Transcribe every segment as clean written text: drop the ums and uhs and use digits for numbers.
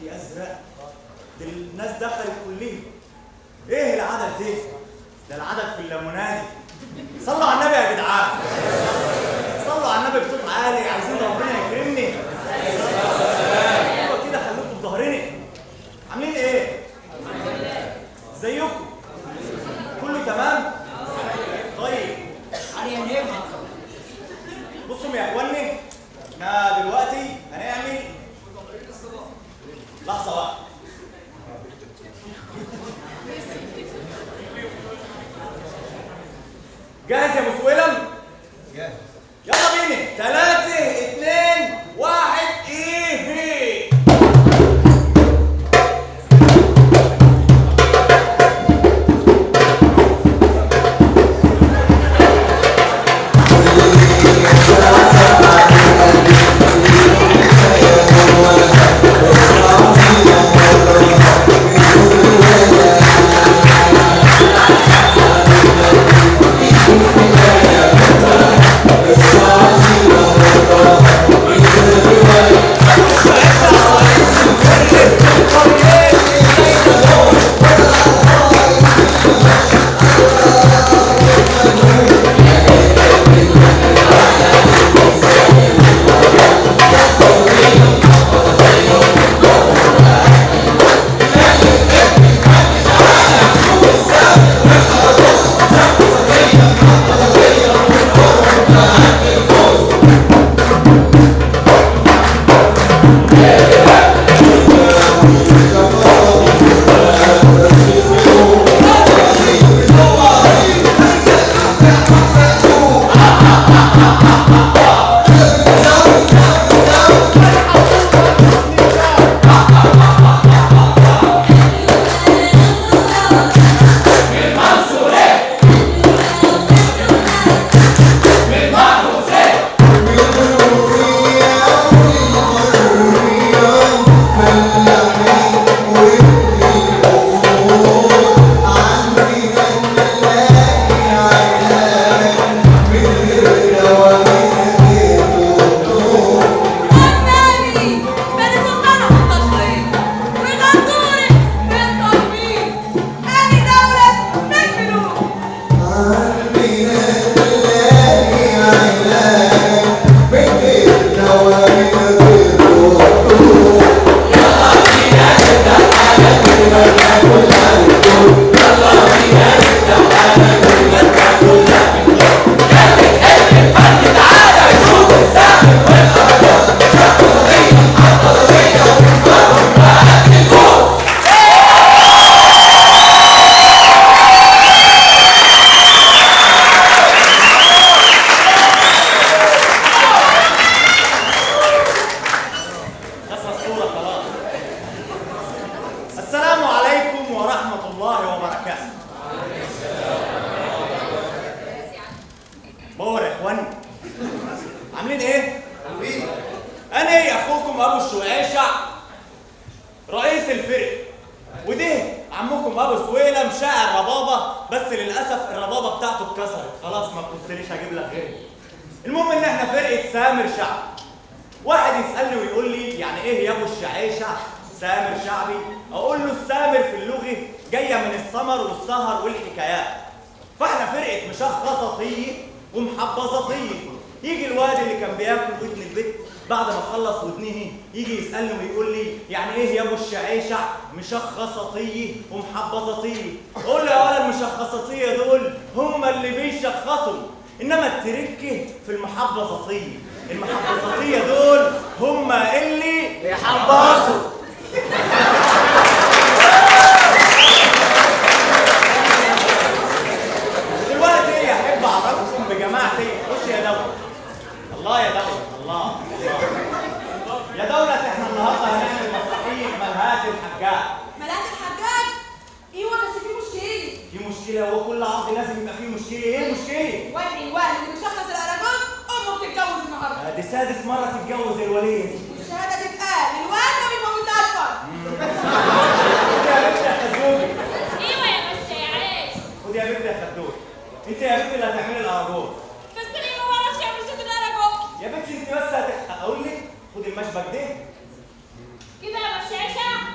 يا ازرق، دي الناس دخلت كلهم. ايه العدد ده العدد في الليمونادي. صلوا على النبي يا جدعان، صلوا على النبي بصوت عالي، عايزين ربنا يكرمني. ايوه كده، خليكم في ظهرني. عاملين ايه؟ ازيكم؟ كله تمام؟ طيب بصوا يا اخواني، احنا دلوقتي هنعمل لحظه واحده. جاهز يا ابو سويلم؟ جاهز. يلا بينا. 3 2 1 ايه. مشخصطيه ومحبظطيه. قول له يا ولد المشخصطيه دول هم اللي بيشخصوا، انما التركه في المحبظطيه. المحبظطيه دول هم اللي بيحبظوا. دلوقتي احب اعرفكم بجماعتي. خش يا دولة. الله يا دولة، الله يا دولة. احنا النهارده هنعمل مسرحيه ملهات الحجاج. ملهات الحجاج؟ ايوه بس في مشكله. في مشكله؟ هو كل عرض لازم يبقى فيه مشكله؟ ايه المشكله؟ وادعي الوالد اللي بيشخص الاراجوز امه بتتجوز النهارده. دي سادس مره تتجوز الوليه دي. الشهاده تتقال، الوالد ما بيفوتهاش فرق. خد يا بنت يا خدوجي. ايوه يا باشا يا عيش. خد يا بنت يا خدوجي. انت يا بنت اللي هتعملي الاراجوز. بس انا ما بعرفش اعمل صوت الاراجوز. يا بنتي انت بس اقول لك خد المشبك ده كده يا باشا عيشه.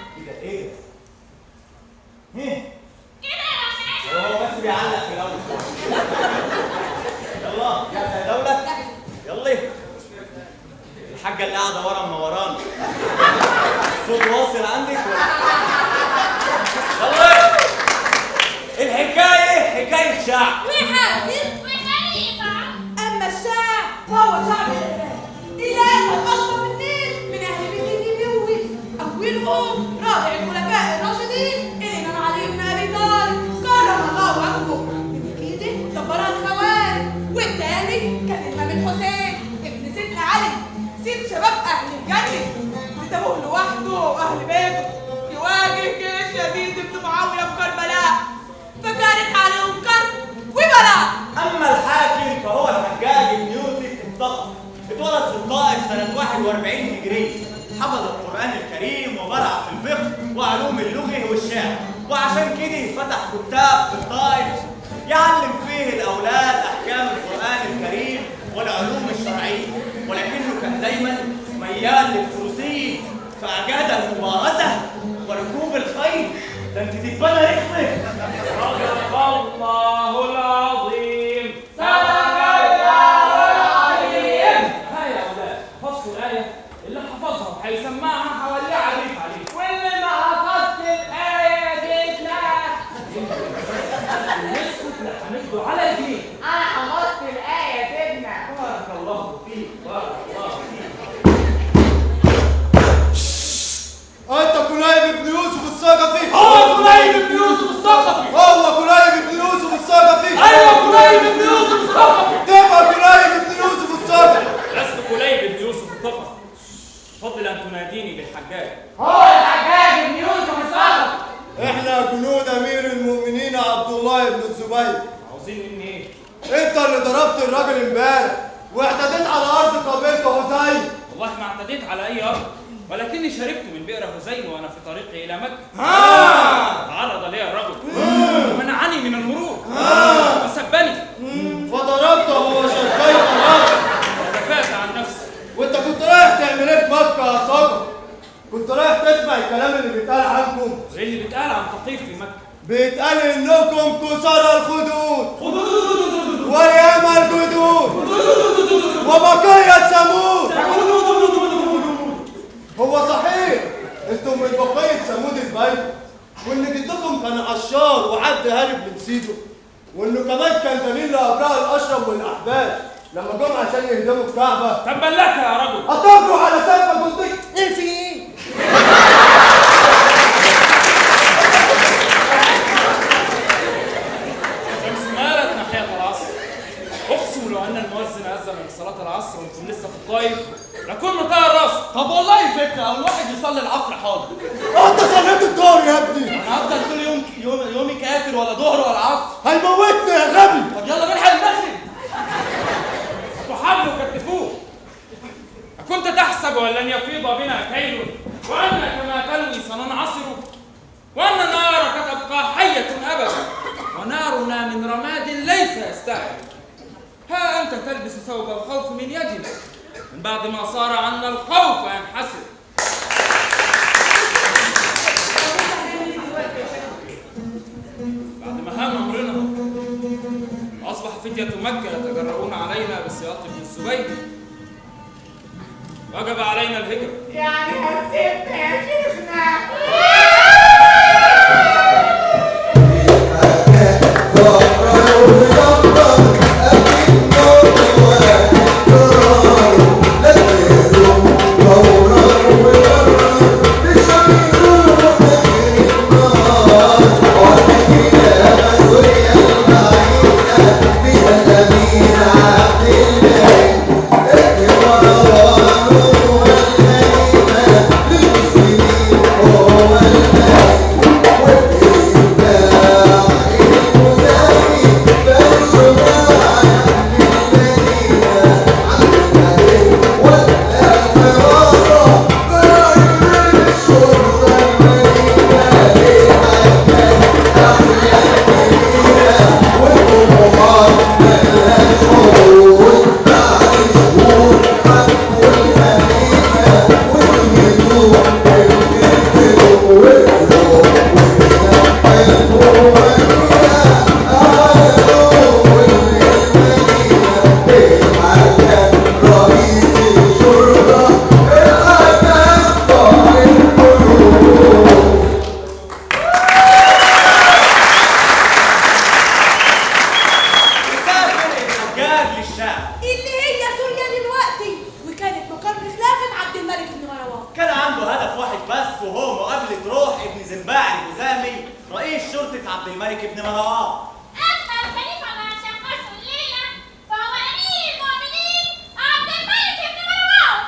الصوت واصل عندك والله الحكايه حكايه شعب وحاكم وخليفة. اما الشعب فهو شعب العراق اله الاشرف النيل من اهل بيت النبوي اولهم رابع الخلفاء الراشدين الامام علي بن ابي طالب كرم الله وجهه من كده دبرها الخوارج والتاني كان الامام الحسين ابن سيدنا علي سيد شباب اهل الجنه سابوه لوحده واهل بيته يواجه جيش يزيد بن معاويه في كربلاء فكانت عليهم كرب وبلاء. اما الحاكم فهو الحجاج بن يوسف الثقفي اتولد في الطائف سنه 41 هجريه حفظ القران الكريم وبرع في الفقه وعلوم اللغه والشعر وعشان كده فتح كتاب في الطائف يعلم فيه الاولاد احكام القران الكريم والعلوم الشرعيه ولكنه كان دايما ميال للفروسيه فاجاد المبارزه وركوب الخيل. ده انت تتبنى رخمه. صدق الله العظيم. صدق الله العظيم. ها يا اولاد حفظوا الايه اللي حفظها وهيسمعها هوليه عليك واللي ما حفظت الايه دي لا نسكت لا هنبدو على الدين. انا حفظت الايه يا سيدنا. بارك الله فيك بارك الله فيك. انت كليب بن يوسف الثقفي. هو كليب بن يوسف الثقفي. هو كليب بن يوسف الثقفي. ايوه كليب بن يوسف الثقفي. تبقى كليب بن يوسف الثقفي. لست كليب بن يوسف الثقفي. فضل ان تناديني بالحجاج. هو الحجاج بن يوسف الثقفي. احنا جنود امير المؤمنين عبد الله بن الزبير. عاوزين مني ايه؟ انت اللي ضربت الراجل امبارح واعتديت على ارض قبيلة حسين. والله ما اعتديت على اي ارض ولكني شربت من بئر حسين وانا في طريقي الى مكه. تعرض لي الرجل ومنعني من المرور وسبني فضربته وشقيت راسه ودافعت عن نفسي. وانت كنت رايح تعمل ايه في مكة يا صقر؟ كنت رايح تسمع الكلام اللي بيتقال عنكم؟ ايه اللي بيتقال عن ثقيف في مكه؟ بيتقال انكم كسر الخدود وياما الجدود وبقية ثمود. هو صحيح انتم من بقية ثمود البيت وان جدكم كان عشار وحد هارب من سيده وانه كمان كان دليل لابراء الاشرم والاحباش لما جم عشان يهدموا الكعبة. تبا لك يا رجل. اطبقوا على سبب جندك. ايه في ايه؟ شمس مالت ناحية العصر. اقسم لو ان المؤذن اذن لصلاة العصر وانتم لسه في الطايف لكن مطير راسي. طب والله فكره او الواحد يصلي العصر حاضر. انت صليت الظهر يا ابني. انا هفضل طول يومي كافر ولا ظهر ولا عصر. هيموتني يا غبي. طب يلا نلحق المغرب. تحاولوا كتفوه. أكنت تحسب أن لن يفيض بنا كيل وأن كما تلوي سننعصر وأن نارك تبقى حية أبدا ونارنا من رماد ليس يستعد. ها أنت تلبس ثوب الخوف من يدنا من بعد ما صار عنا الخوف ينحسر. بعد ما هام أمرنا أصبح فتية مكة يتجرؤون علينا بسياط بن الزبير وجب علينا الهجرة. يعني هتسيبنا يا شيخنا. Let's بس وهو مقابلة روح ابن زنباع الجزامي رئيس شرطة عبد الملك بن مروان. أما الخليفة مع شخصه الليلة فهو أمير المؤمنين عبد الملك بن مروان،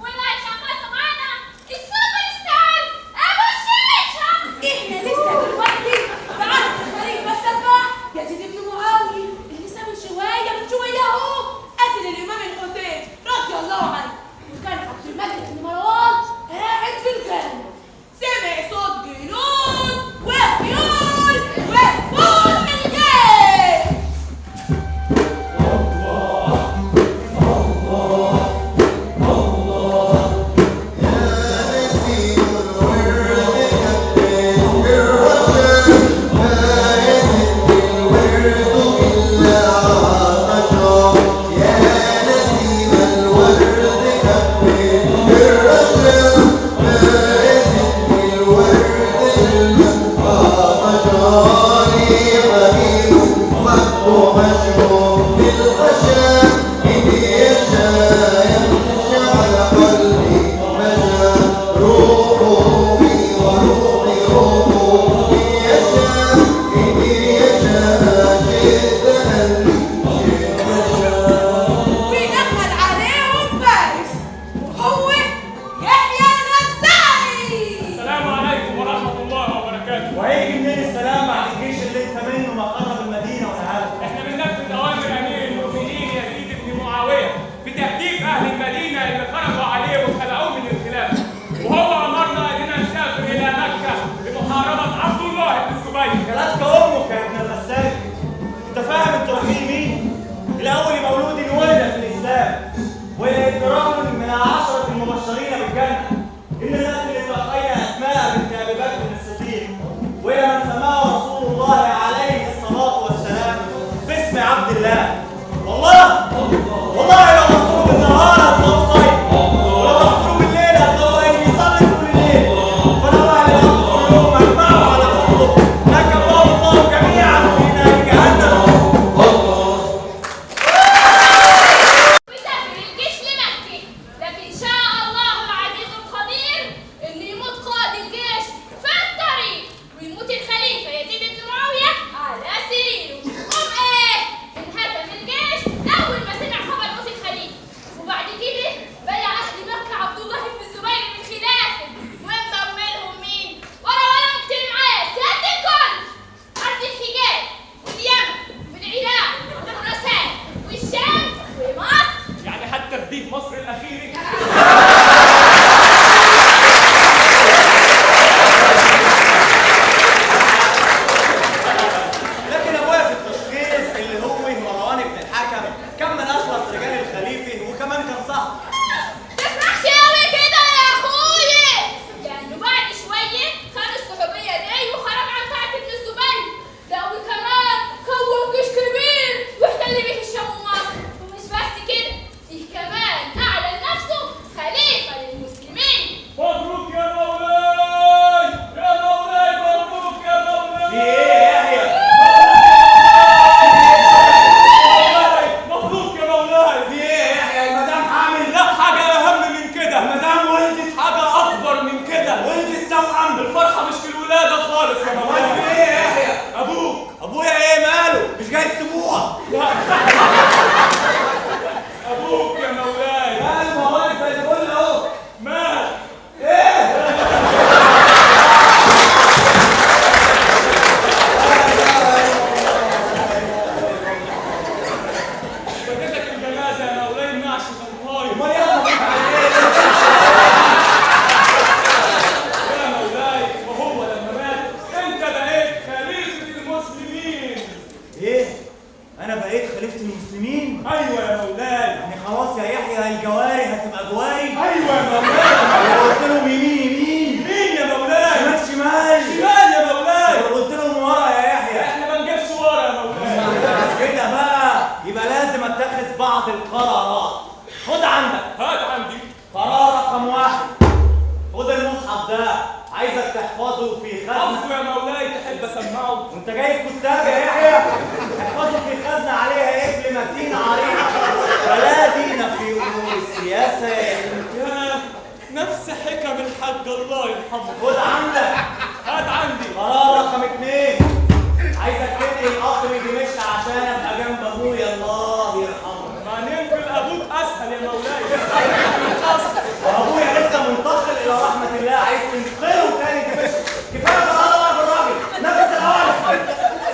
واللي هيشخصه معانا السوبر ستار أبو الشيشة. احنا لسه دلوقتي في عهد الخليفة السفاح يزيد بن معاوية اللي ساب من شوية اهو قتل الإمام الحسين رضي الله عنه، وكان عبد الملك بن مروان قاعد في الجنة سمع صوت جنود وخيول وفوق من الجيش. ويدخل عليهم فارس وهو يحيى الغساني. السلام عليكم ورحمة الله وبركاته. وهيجي منين السلام بعد الجيش اللي انت منه ما خرب المدينة والعالم؟ احنا بننفذ أوامر أمير المؤمنين يزيد بن معاوية في تهديد أهل المدينة اللي خرجوا عليه وخلعوه من الخلافة، وهو أمرنا إننا نسافر إلى مكة لمحاربة عبد الله بن الزبير. كلاتك امك يا ابن الغسالي. انت فاهم انتوا رايحين مين؟ الاول مولود ولد في الاسلام وابن رجل من العشرة المبشرين بالجنة. ان التي لتلقين اسماء بنت ابي بكر الصديق والى من سماه رسول الله عليه الصلاة والسلام باسم عبد الله. والله لو مقتلوا بالنهار هتلاقوا صيد، ولو مقتلوا بالليل هتلاقوا يصلي طول الليل. فلو اهل الارض كلهم اجمعوا على قتله لكبهم الله جميعا في نار جهنم. وسافر الجيش لمكة، لكن شاء الله العزيز القدير إن يموت قائد الجيش في الطريق، ويموت الخليفة يزيد بن معاوية على سريره. قم انهزم الجيش أول ما سمع خبر موت الخليفة، وبعد كده بايع أهل مكة عبد الله بن الزبير بالخلافة، وانضم لهم مين؟ ولا مكتب معاه سيادة الكل أرض الحجاز واليمن والعراق والخراسان والشام ومصر. يعني حتى في ديك مصر الأخيرة. لكن ابويا في التشخيص اللي هو مروان بن الحكم كان من اشرف رجال الخليفه وكمان كان صاحبه. تفرحش قوي كده يا اخويا، لانه بعد شويه خد الصحوبيه دي وخرج عن طاعه ابن الزبير، لا وكمان كون جيش كبير واحتل به الشام ومصر، ومش بس كده دي كمان اعلن نفسه خليفه للمسلمين. مبروك يا مولاي، يا مولاي، مبروك يا مولاي. في ايه يا يحيى؟ مبروك يا مولاي. في ايه يا يحيى؟ المدام حامل؟ لا، حاجة أهم من كده. المدام ولدت؟ حاجة أكبر من كده. ولدت توأم. الفرحة مش في الولادة خالص يا امال في مولاي. ايه يا يحيى؟ أبوك. ابويا ايه ماله؟ مش جاي تسيبوها؟ أبوك يا مولاي. ماله؟ ما هو زي الفل اهو. مات. فاتتك الجنازة يا مولاي، النعش كان طاير. امال يلا بيك على ايه؟ يا مولاي، وهو لما مات أنت بقيت خليفة المسلمين. ايه؟ انا بقيت خليفة المسلمين؟ أيوة يا مولاي. يعني خلاص يا يحيى الجواري هتبقى جواري؟ أيوة يا مولاي. لو قلت لهم يمين مين يا مولاي؟ شمال شمال شمال يا مولاي. لو قلت لهم ورا يا يحيى احنا ما نجيبش ورا يا مولاي. بس كده بقى يبقى لازم اتخذ بعض القرارات. خد عندك هات عندي. قرار رقم 1. خد المصحف ده عايزك تحفظه في خزنة. عفو يا مولاي، تحب اسمعه؟ وانت جاي كتاب يا يحيى احفظه في خزنة عليها قفل متين عريض فلا دين في امور السياسة. يا نفس حكمة اركب الحاج الله يرحمه. خد عندك. هات عندي. قرار رقم 2. عايزك تنقل قصر دمشق عشان ابقى جنب ابويا الله يرحمه. ما ننقل ابوك اسهل يا مولاي. وابويا لسه منتقل الى رحمه الله، عايز تنقله تاني دمشق. كفايه قرار بقى بالراجل. نفس الاول.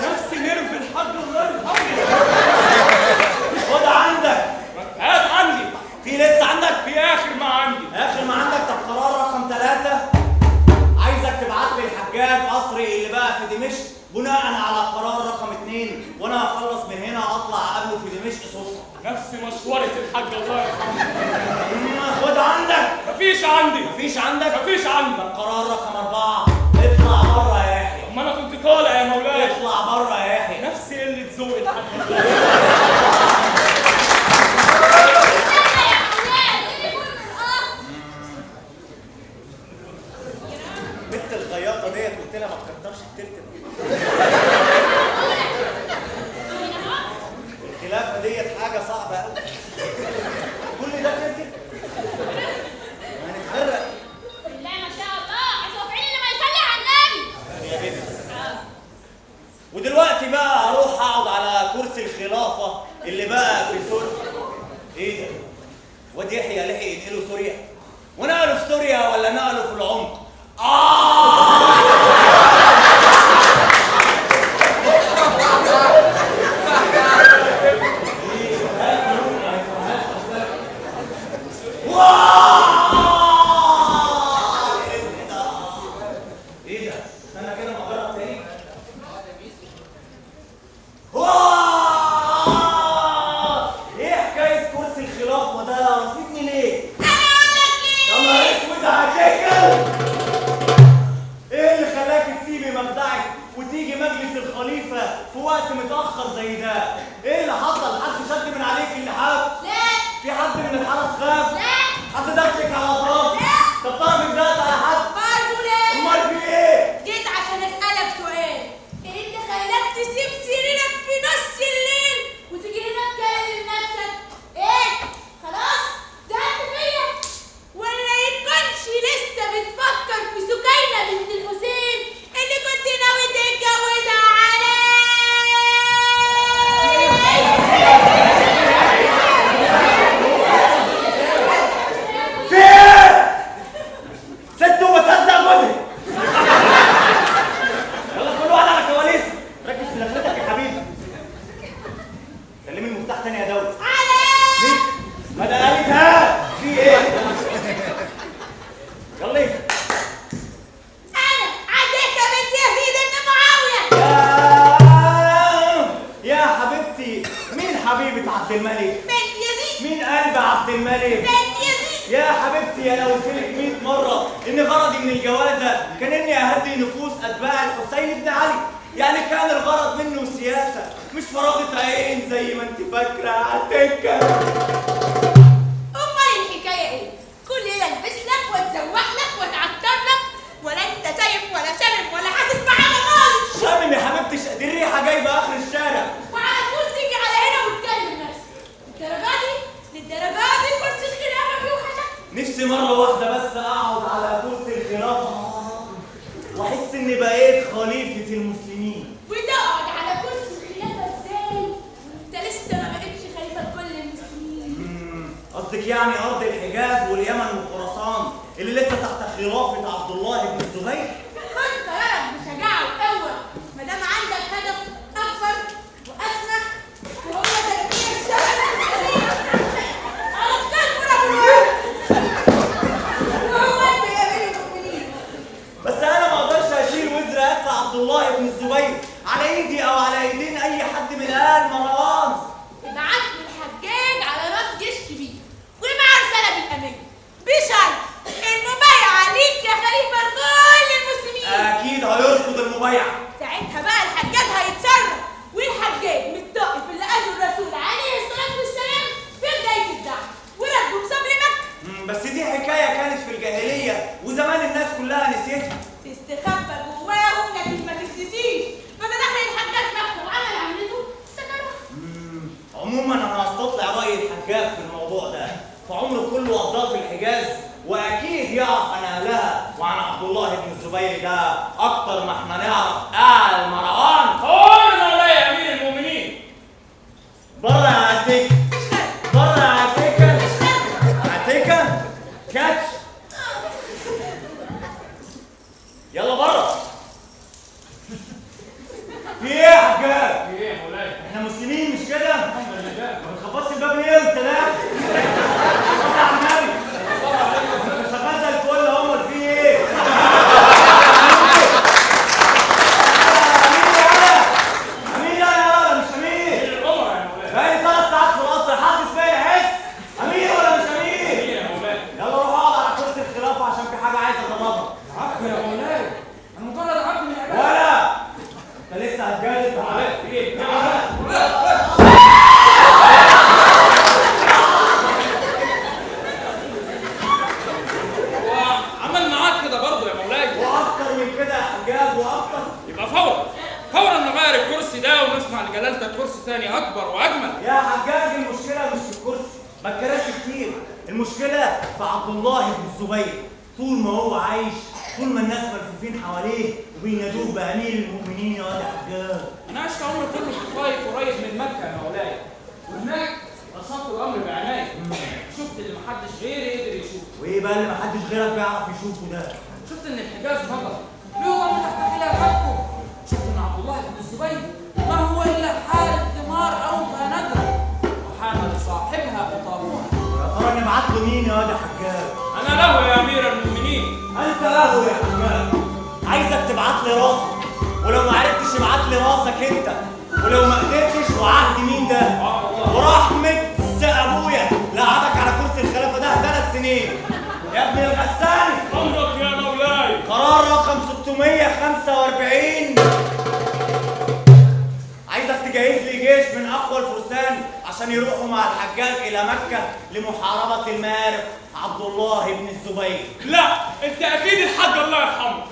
نفسي نرف الحاج الله يرحمه. خد عندك. هات عندي. في لسه عندك؟ في اخر ما عندي. اخر ما عندك. طب قرار رقم 3. عايزك تبعت لي الحجاج قصري اللي بقى في دمشق بناء على قرار رقم 2، وانا هخلص من هنا اطلع اقابله في دمشق صدفه. نفسي مشورة الحاج الله يرحمه. خد عندك. مفيش عندي. مفيش عندك؟ مفيش عندي. طب قرار رقم 4. اطلع بره يا يحيى. اما انا كنت طالع يا مولاي. اطلع بره يا يحيى. نفسي قلة ذوق الحاج الله يرحمه. بنت الخياطه ديت قلت لها ما تكترش التلت. الخلافه ديت حاجه صعبه قوي. كل ده تلت هنتغرق. لا ما شاء الله، هتوافقيني لما يصلي على النبي. يا بنت. ودلوقتي بقى اروح اقعد على كرسي الخلافه اللي بقى في سوريا. ايه ده؟ واد يحيى لحق ينقله سوريا؟ ونقله في سوريا ولا نقله في العمق؟ ايه ده؟ استنى كده ما اجرب تاني. ايه حكايه كرسي الخلافه ده؟ رصيدني ليه؟ يا نهار اسود هتاكل. ايه اللي خلاك تسيبي مخدعك وتيجي مجلس الخليفه في وقت متاخر زي ده؟ ايه اللي حصل؟ حد شد من عليك اللحاف؟ لا. في حد من الحرس خاف؟ لا. حد دخلك على اطراف؟ لا. طب طرفك داس على حد؟ برضه لا. امال في ايه؟ جيت عشان اسالك سؤال. ايه اللي خلاك تسيب سريرك في نص الليل وتيجي هنا تكلم نفسك؟ ايه؟ خلاص؟ زهقت فيا؟ ولا يكونش لسه بتفكر في سكينه بنت الحسين اللي كنت ناوي تتجوزها عليه؟ في ايه؟ ست وبتهزق جوزها. يلا كل واحد على كواليس. ركز في دخلتك يا حبيبي. سلمي المفتاح تاني يا دولة. مين؟ ما ده قالتها. في ايه؟ يلا انا عديتها بنت يزيد بن معاويه. يا حبيبتي. مين حبيبة عبد الملك؟ بنت يزيد. مين قلب عبد الملك؟ بنت يزيد. يا حبيبتي انا قلت لك 100 مره ان غرضي من الجوازه كان اني اهدي نفوس اتباع الحسين بن علي، يعني كان الغرض منه سياسه مش فراغه عين زي ما انت فاكره عتكه. امال الحكايه ايه؟ كل ليله البس لك واتزوق لك واتعطر لك ولا انت شايف ولا شامم ولا حاسس بحاجه خالص. شامم يا حبيبتي، دي الريحه جايبه اخر الشارع. وعلى طول تيجي على هنا وتكلم نفسك. للدرجه دي كرسي الخلافه بيوحشك؟ نفسي مره واحده بس اقعد على كرسي الخلافه واحس اني بقيت خليفه المسلمين. وتقعد على كرسي الخلافه ازاي؟ وانت لسه ما بقتش خليفه كل المسلمين. قصدك يعني ارض الحجاز واليمن وخراسان اللي لسه تحت خلافه عبد الله بن الزبير؟ خد قرارك بشجاعه وقوه ما دام عندك هدف اكبر واسمى وهو تربيه الشباب المسلمين على الكلب وهو انت يا امير المؤمنين. بس انا ما اقدرش اشيل وزر قتل عبد الله بن الزبير على ايدي او على ايدين اي حد من ال مروان. ابعت لي الحجاج على راس جيش كبير ومعاه رساله بالامان بشرط المبايعه ليك يا خليفه لكل المسلمين. اكيد هيرفض المبايعه. ساعتها بقى الحجاج هيتصرف والحجاج من الطائف اللي قاله الرسول عليه الصلاه والسلام في بدايه الدعوه وركبوا بصبر مكه. بس دي حكايه كانت في الجاهليه وزمان الناس كلها نسيتها. تستخبى جواهم لكن ما تتنسيش. فتدخل الحجاج مكه وعمل عملته افتكروها. عموما انا هستطلع راي الحجاج في الموضوع ده، فعمره كله قضاه في الحجاز واكيد يعرف انا بن الزبير ده اكتر ما احنا نعرف آل مروان. قول مولاي يا امير المؤمنين. بره يا عتيكة، بره يا عتيكة، عتيكة كاتش، يلا بره. في ايه يا حجاج؟ في ايه يا مولاي؟ احنا مسلمين مش كده؟ الحمد لله. ما بتخبطش الباب ليه وانت داخل؟ صلي على النبي. انت شغال زي الفل اهو، امال في ايه؟ امين يا مش امين. الامر يا مولاي. بقالي 3 ساعات في القصر، حد فيا يحس امين ولا مش امين؟ امير يا مولاي. يلا روح اقعد على كرسي الخلافه عشان في حاجه عايز اضربها. عفو يا مولاي، انا مجرد عبد من عباد. ولا انت لسه هتجادل تعالى. في ايه؟ وعمل معاك كده برضه يا مولاي. واكتر من كده يا حجاج واكتر. يبقى فورا نغير الكرسي ده ونسمع لجلالتك كرسي تاني اكبر واجمل. يا حجاج المشكله مش في الكرسي، ما الكراسي كتير، المشكله في عبد الله بن الزبير. طول ما هو عايش، طول ما الناس ملفوفين حواليه وبينادوه بامير المؤمنين يا واد يا حجاج. انا عشت عمري كله في الطايف قريب من مكه يا مولاي، وهناك رصدت الامر بعناية. شفت اللي محدش غيري قدر يشوفه. وايه بقى اللي محدش غيرك بيعرف يشوفه ده؟ شفت ان الحجاز نضر له ضم تحت خلافاتكم. شفت ان عبد الله بن الزبير ما هو الا حالة ثمار اوفى ندرة وحامل صاحبها بطاروها. يا ترى نبعت له مين يا واد يا حجاج؟ انا له يا امير المؤمنين. انت له يا حجاج. عايزك تبعت لي راسك، ولو ما عرفتش ابعت لي راسك انت، ولو ما قدرتش وعهد مين ده؟ ورحمة ابويا لقعدك على كرسي الخلافة ده 3 سنين يا ابن الغساني. امرك يا مولاي. قرار رقم 645. عايزك تجهز لي جيش من اقوى الفرسان عشان يروحوا مع الحجاج الى مكة لمحاربة المارق عبد الله بن الزبير. لا انت اكيد الحاج الله يرحمه.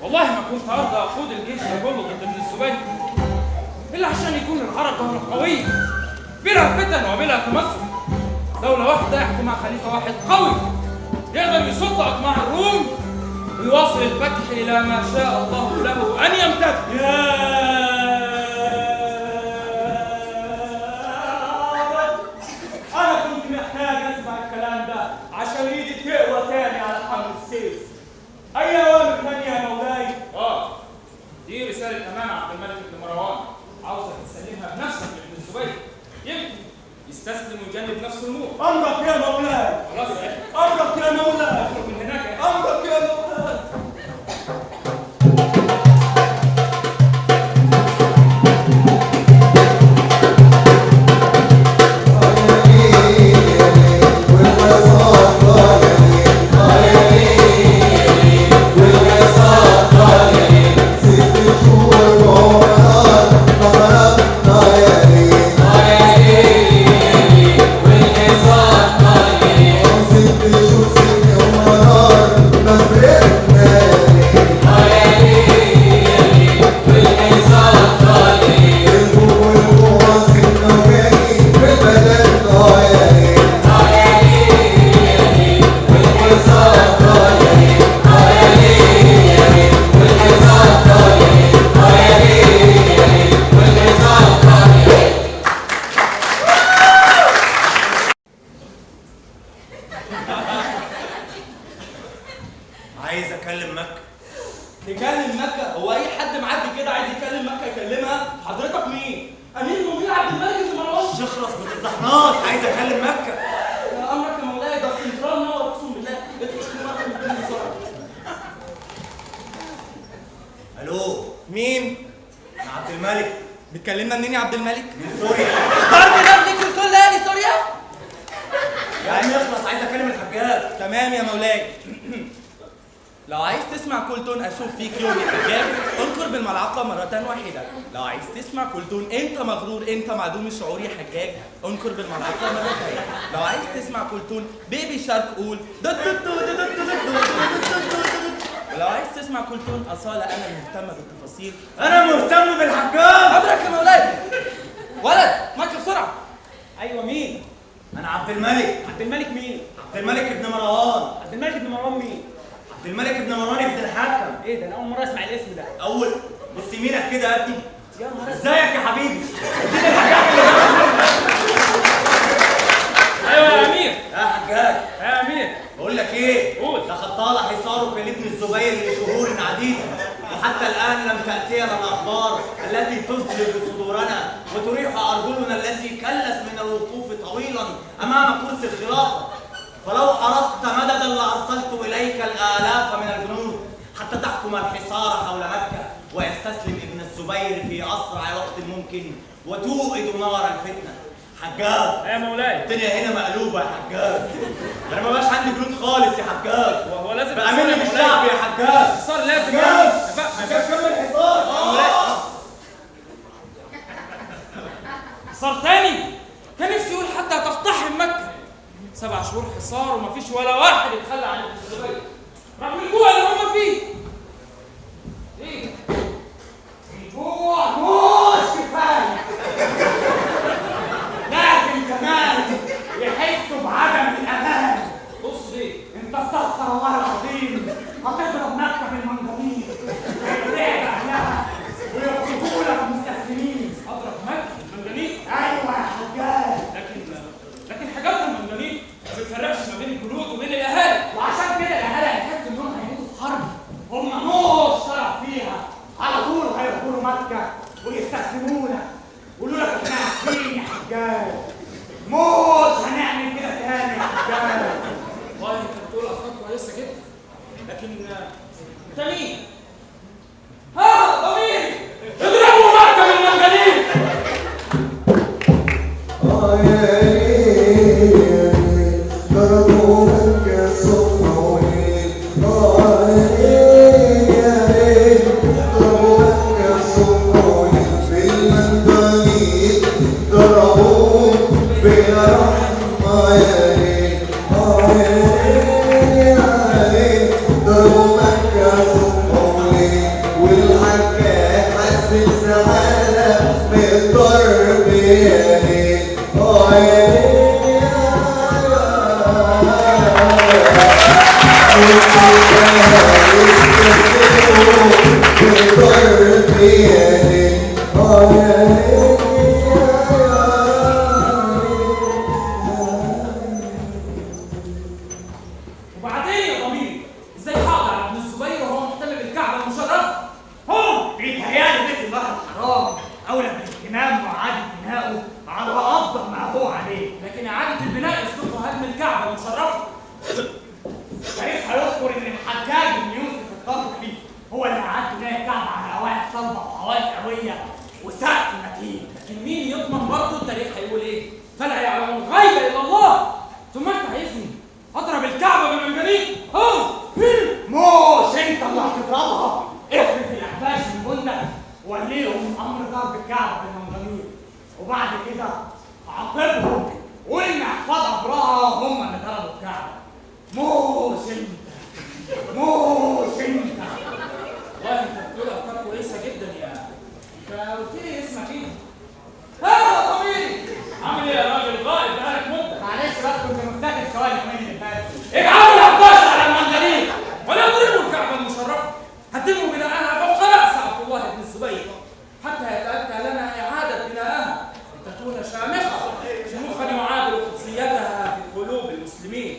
والله ما كنت ارضى اقود الجيش ده كله ضد ابن الزبير الا عشان يكون الحركه هنا قويه بلا فتن وبلا تمسك. دولة واحدة يحكمها خليفة واحد قوي يقدر يصد أطماع الروم ويواصل الفتح إلى ما شاء الله له أن يمتد. يا رب، أنا كنت محتاج أسمع الكلام ده عشان إيدي تقوى تاني على حمل السيف. أي أوامر تانية يا مولاي؟ دي رسالة أمانة عبد الملك بن مروان، عاوزك تسلمها بنفسك لابن الزبير، يمكن يستسلم ويجنب نفسه الموت. أمرك يا مولاي. خلاص يا أخي، أمرك يا مولاي. اخرج من هناك يا أخي. أمرك يا مولاي. عايز اكلم مكة. تكلم مكة؟ هو أي حد معدي كده عايز يكلم مكة يكلمها؟ حضرتك مين؟ أمير المؤمنين عبد الملك بن مروان. شخرس ما تفضحناش، عايز اكلم مكة. يا أمرك يا مولاي، ده السنترال نور أقسم بالله. ادخل مكة من الدنيا بسرعة. الو، مين؟ انا عبد الملك بتكلمنا منين يا عبد الملك؟ من سوريا. ضرب ليك الكل يعني سوريا؟ يا عم اخلص، عايز اكلم الحجاج. تمام يا مولاي. لو عايز تسمع كل تون اشوف فيك يوم يا حجاج انكر بالملعقه مره واحده. لو عايز تسمع كل تون انت مغرور انت معدوم الشعور يا حجاج انكر بالملعقه مرتين. لو عايز تسمع كل تون بيبي شارك قول ولو عايز تسمع كل تون اصاله انا مهتمه بالتفاصيل. انا مهتم بالحجاج. امرك يا مولاي. ولد ماشي بسرعه. أيوه مين؟ انا عبد الملك. عبد الملك مين؟ عبد الملك ابن مروان. عبد الملك بن مروان مين؟ عبد الملك ابن مروان ابن الحكم. إيه ده؟ أنا أول مرة أسمع الاسم ده. اول بص يمينك كده يا ابني. يا نهار أسود. ازيك يا حبيبي؟ أيوه يا أمير. يا حجاج، يا أمير. بقول لك ايه؟ قول. لقد طال حصارك لابن الزبير لشهور عديده وحتى الان لم تاتينا الاخبار التي تذهب صدورنا وتريح ارجلنا التي كلت من الوقوف طويلا امام كرسي الخلافه. فلو اردت مددا لارسلت اليك الالاف من الجنود حتى تحكم الحصار حول مكه ويستسلم ابن الزبير في اسرع وقت ممكن وتوقد نار الفتنه. حجاج، يا مولاي. الدنيا هنا مقلوبه يا حجاج. انا ما بقاش عندي جنود خالص يا حجاج. وهو لازم بأمن يحصل يا بالشعب مولاي. يا حجاج. صار لازم حجاج. حجاج كمل حصار. صار تاني. كان نفسي يقول حتى تقتحم مكة. 7 شهور حصار ومفيش ولا واحد يتخلى عن ابن الزبير رغم الجوع اللي هم فيه. ايه؟ الجوع مش كفايه. لازم كمان يحسوا بعدم الامان. تقصد ايه؟ انت استغفر الله العظيم هتضرب مكه بالمنجنيق ويرجع اهلها ويخرجوا لك مستسلمين. اضرب مكة بالمنجنيق؟ ايوه يا حجاج. لكن حاجات المنجنيق ما بتفرقش ما بين الجنود وبين الاهالي. وعشان كده الاهالي هيحسوا انهم هيموتوا في حرب هم مش طرف فيها. على طول هيدخلوا مكه ويستسلمونا ويقولوا لك احنا عارفين يا حجاج مش هنعمل كده تاني يا حجاج. والله انت بتقول افكار كويسه جدا لكن انت مين؟ ها ضميري اضربوا مكة بالمنجنيق. والحكاية حس بسعادة من الضرب يا ليل. وبعدين يا ضمير ازاي هقدر على ابن الزبير وهو مهتم بالكعبه المشرفه؟ هو بيتهيألي بيت الله الحرام أولى بالاهتمام وإعادة بنائه على أفضل ما هو عليه. لكن اعاده البناء يسبقه هدم الكعبه المشرفه. التاريخ هيذكر إن الحجاج بن يوسف الطرفي هو اللي أعاد بناء الكعبة على قواعد صلبة وحوائط قوية وسقف متين. لكن مين يضمن برضه التاريخ هيقول ايه؟ فلا يعلم الغيب الا الله. ثم انت عايزني اضرب الكعبه بالمنجنيق؟ مش أنت اللي هتضربها. افرض الأحباش من جندك وليهم أمر ضرب الكعبة بالمنجنيق، وبعد كده عاقبهم وقول إن أحفاد أبرهة هم اللي ضربوا الكعبة. مش أنت. والله انت بتقول افكار كويسه جدا يا انت قلت لي اسمك ايه؟ يا ضميري عامل ايه يا راجل غائب بقالك مده؟ معلش بس كنت مفتكر شوية اليومين اللي فاتوا. اجعلوا الاحباش على المنجنيق ولا يضربوا الكعبه المشرفه. هدموا بناءها فوق راس عبد الله بن الزبير حتى يتاتى لنا اعاده بناءها لتكون شامخه شموخا يعادل قدسيتها في قلوب المسلمين.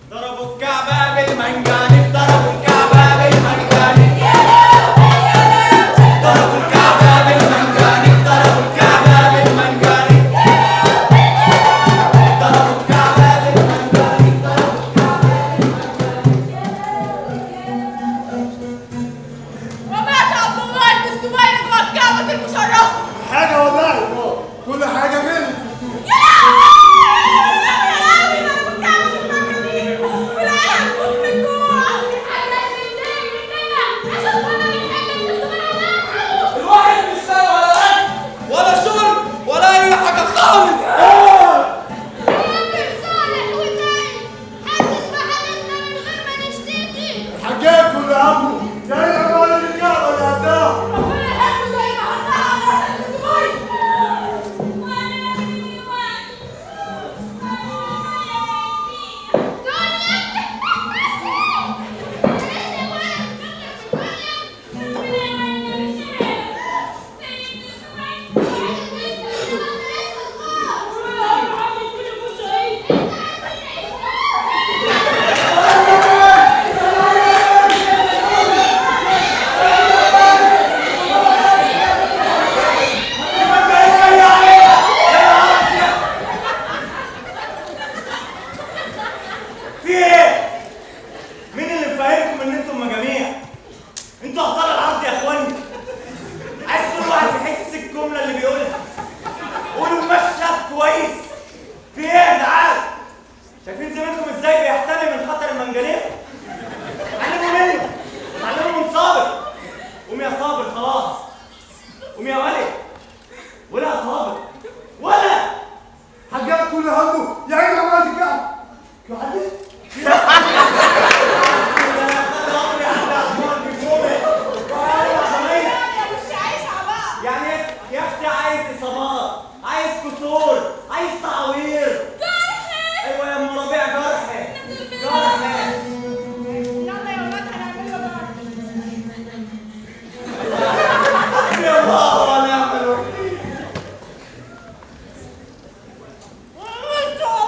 ضربوا الكعبة بالمنجانيق، ضربوا الكعبة بالمنجانيق، ضربوا الكعبة بالمنجانيق، ضربوا الكعبة بالمنجانيق، ضربوا الكعبة بالمنجانيق، ومات عبد الله بن الزبير جوه الكعبة المشرفة. حاجه والله يا بابا، كل حاجه غلط في السوق. الواحد مش لاقي ولا اكل ولا شرب ولا اي حاجه خالص. الحجاج كل همه زي عمال الكعبه اللي قدها. ربنا يحبه زي ما عملها على الزبير. في ايه؟ مين اللي مفهمكم ان انتم مجاميع؟ انتوا ابطال العرض يا اخواني. عايز كل واحد يحس الجمله اللي بيقولها. قولوا مشهد كويس. في ايه يا جدعان؟ شايفين زميلكم ازاي بيحتمي من خطر المنجنيق؟ علموا منه. علموا من صابر. قوم يا صابر خلاص. قوم يا ولد. ولا يا صابر. ولا. حجاج كل همه يا عيني عمال الكعبه. وبعدين يعني يا اختي عايز اصابات، عايز كسور، عايز تعوير. ايوه يا ام ربيع جرح. يلا يا ولاد هنعمل له بقى. يا الله ونعم الوكيل. انتوا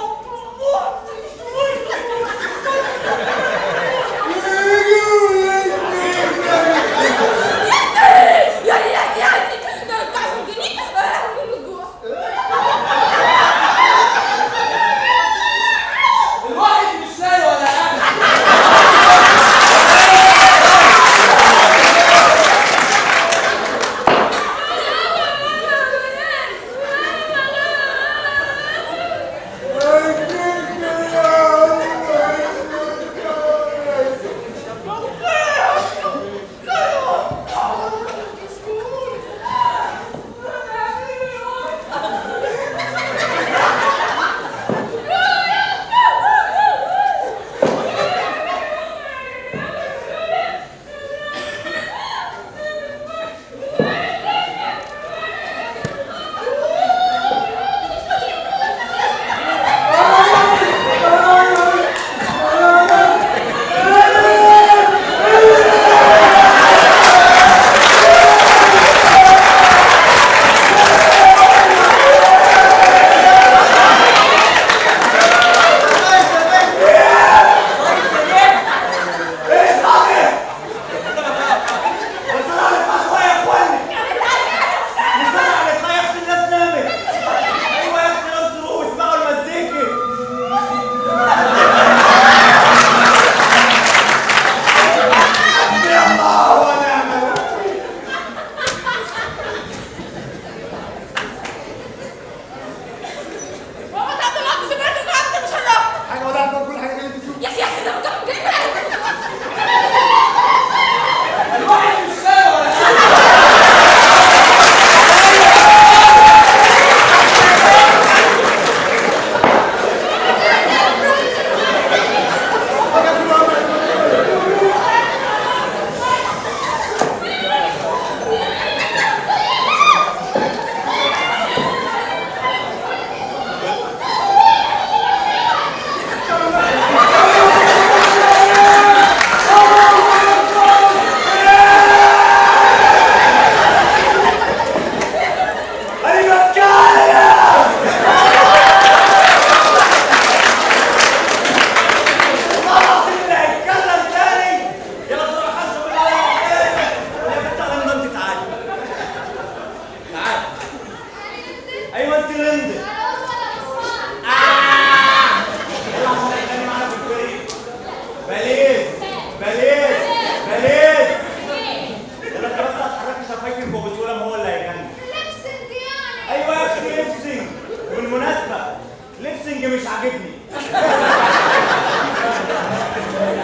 الكينج مش عاجبني.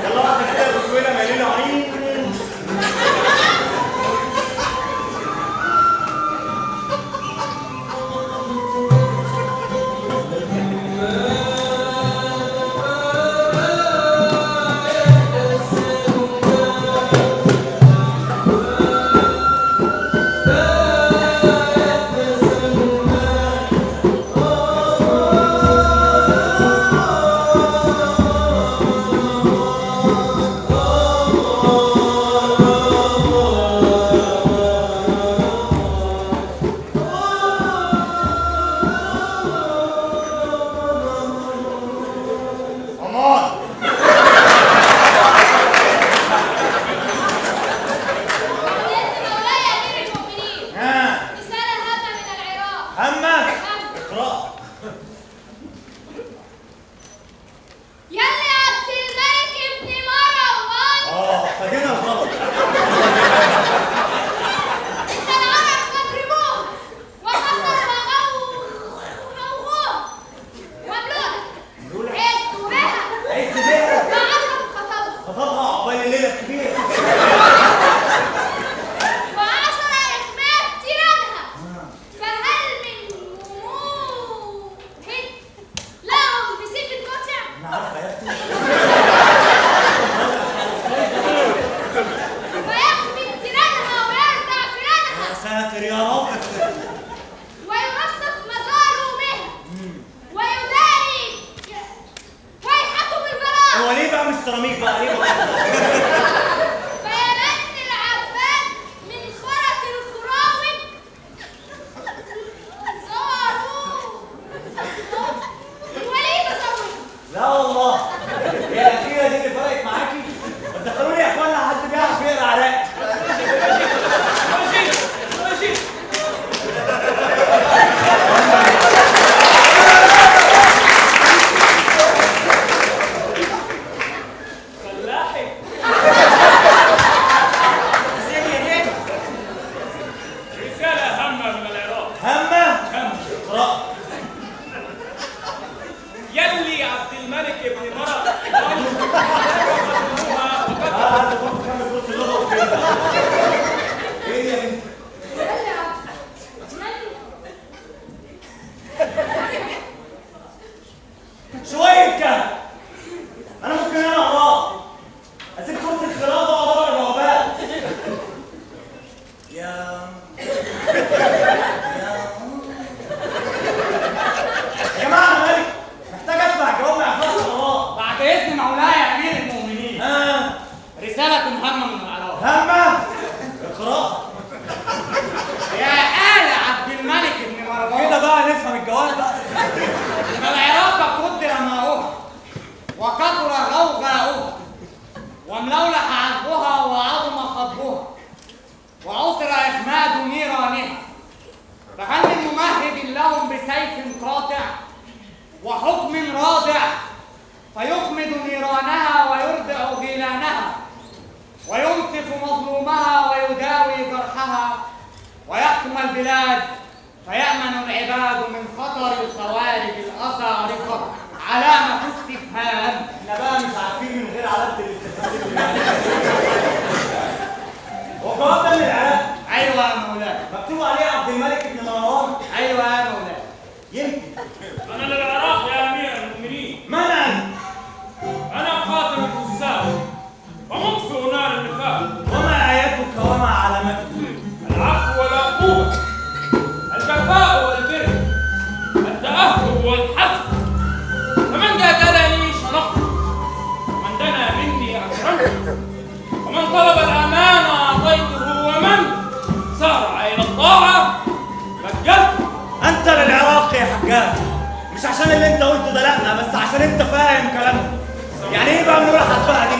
يلا واحده كده يا ابو سويله مالينا عين. مش عشان اللي انت قلته ده، لا، بس عشان انت فاهم كلامه. يعني ايه بقى بنقول حسبها دي؟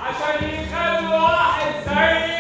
عشان يخلوا واحد زي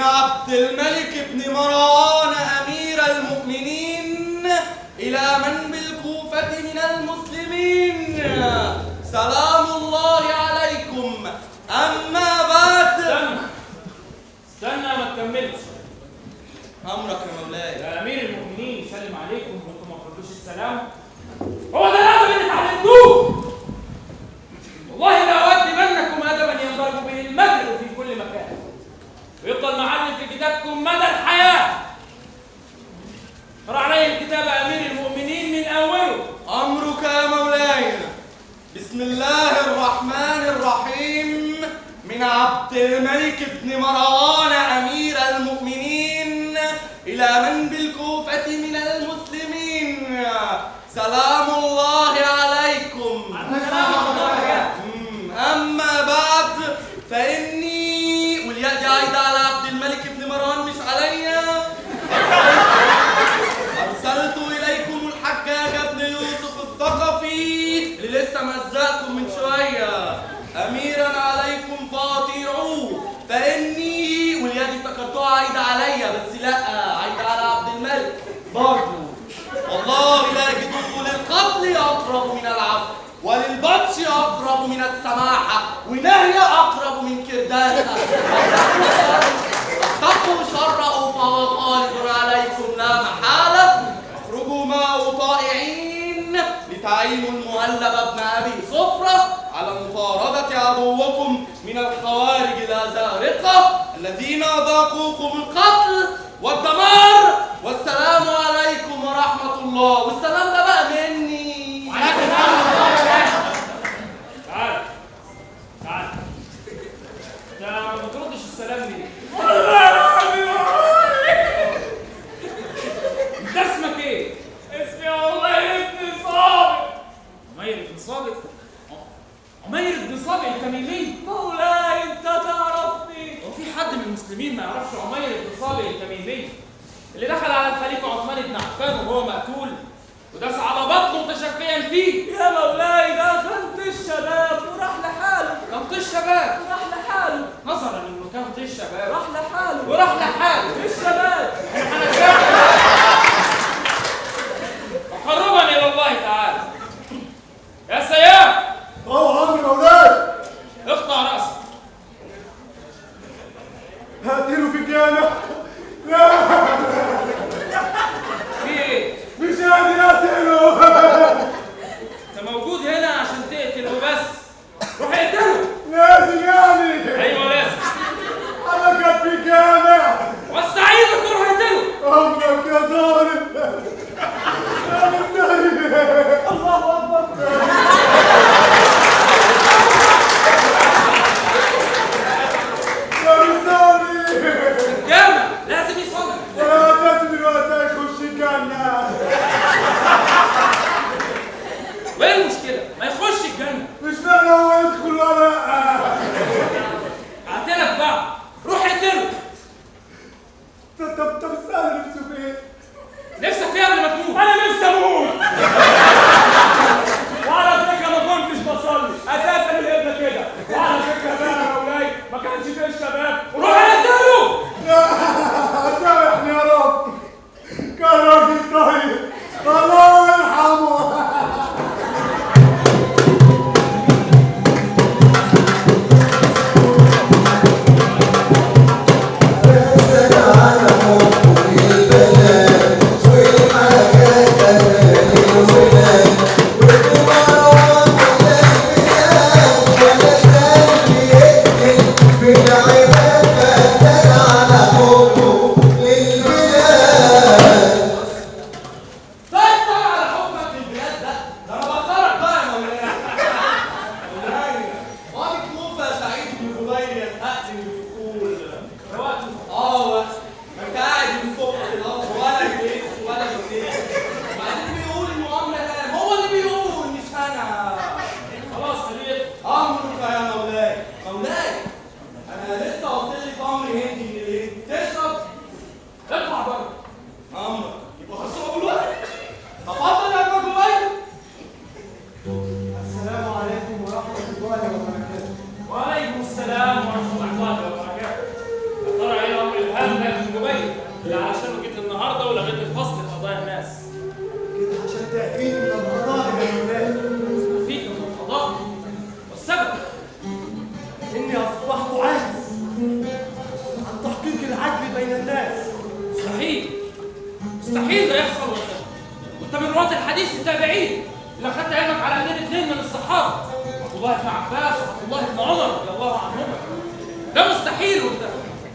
عبد الملك بن مروان أمير المؤمنين إلى من بالكوفة من المسلمين، سلام الله عليكم. أما بعد. استنى ما تكملش. أمرك يا مولاي. يا أمير المؤمنين يسلم عليكم وأنتم ما قلتوش السلام. هو ده الأدب اللي اتعلمتوه. والله لأؤدبنكم أدبا ينضرب به المثل في كل مكان، ويفضل معلم في كتابكم مدى الحياة. اقرأ علي الكتاب أمير المؤمنين من أوله. أمرك يا مولاي. بسم الله الرحمن الرحيم. من عبد الملك بن مروان أمير المؤمنين إلى من بالكوفة من المسلمين، سلام الله عليكم. أما بعد فإني والياء دي عايدة على عبد الملك بن مروان مش عليا. أرسلت إليكم الحجاج بن يوسف الثقفي اللي لسه مزقكم من شوية أميرا عليكم فأطيعوه، فإني والياء دي افتكرتوها عايدة عليا بس لأ، عايدة على عبد الملك برضه. والله لا يجدكم للقتل أقرب من العفو، وللبطش أقرب من السماحة، ونهي أقرب من كرداسة. اتقوا شره فهو غالب عليكم لا محالة. اخرجوا معه طائعين لتعينوا المهلب بن أبي صفرة على مطاردة عدوكم من الخوارج الأزارقة الذين ذاقوكم القتل والدمار. والسلام عليكم ورحمة الله. والسلام ده بقى مني. وعليكم السلام ورحمة الله. تعال تعال. ده ما بتردش السلام ليه؟ انت اسمك ايه؟ اسمي عمير بن صابر. عمير بن صابر؟ عمير بن صابر التميمي؟ مولاي انت تعرفني. هو في حد من المسلمين ما يعرفش عمير بن صابر التميمي اللي دخل على الخليفة عثمان بن عفان وهو مقتول وداس على بطنه متشفيا فيه؟ يا مولاي ده خنت الشباب وراح لحاله. خنت الشباب وراح لحاله. نظرا انه خنت الشباب راح لحاله وراح لحاله الشباب. تقربا الى الله تعالى. يا سياف هو امر مولاي. اقطع راسك. هاتيله في الجامع. لا في ايه؟ مش قادر اقتله. انت موجود هنا عشان تقتله بس. روح اقتله. لازم يعني. ايوه لازم. انا كنت في الجامع. وسع مستحيل مستحيل ده يحصل وانت من رواه الحديث التابعين اللي اخدت علمك على ايدين اثنين من الصحابه، عبد الله بن عباس وعبد الله بن عمر رضي الله عنهما. ده مستحيل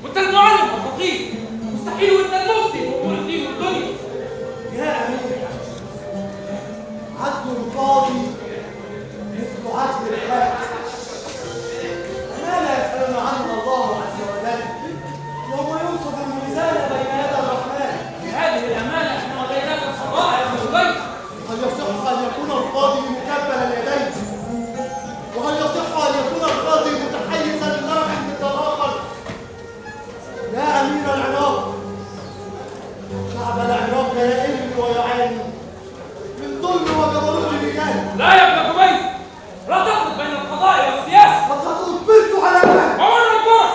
وانت المعلم والفقيه، مستحيل وانت المفتي والدين والدنيا. يا أمير، عدل القاضي مثل عدل الحاكم، ما لا يسألنا عنه الله عز وجل يوم ينصب الميزان بين يدي الرحمن. هذه الأمانة احنا وليناك القضاء يا ابن البيت. هل يصح أن يكون القاضي مكبل اليدين؟ وهل يصح أن يكون القاضي متحيزا لطرف مثل الآخر؟ يا أمير العراق، شعب العراق يئن ويعاني من ظلم وجبروت الرجال. لا يا ابن قبيل، لا تخلط بين القضاء والسياسة. لقد أجبرت على ذلك. ومن أجبرك؟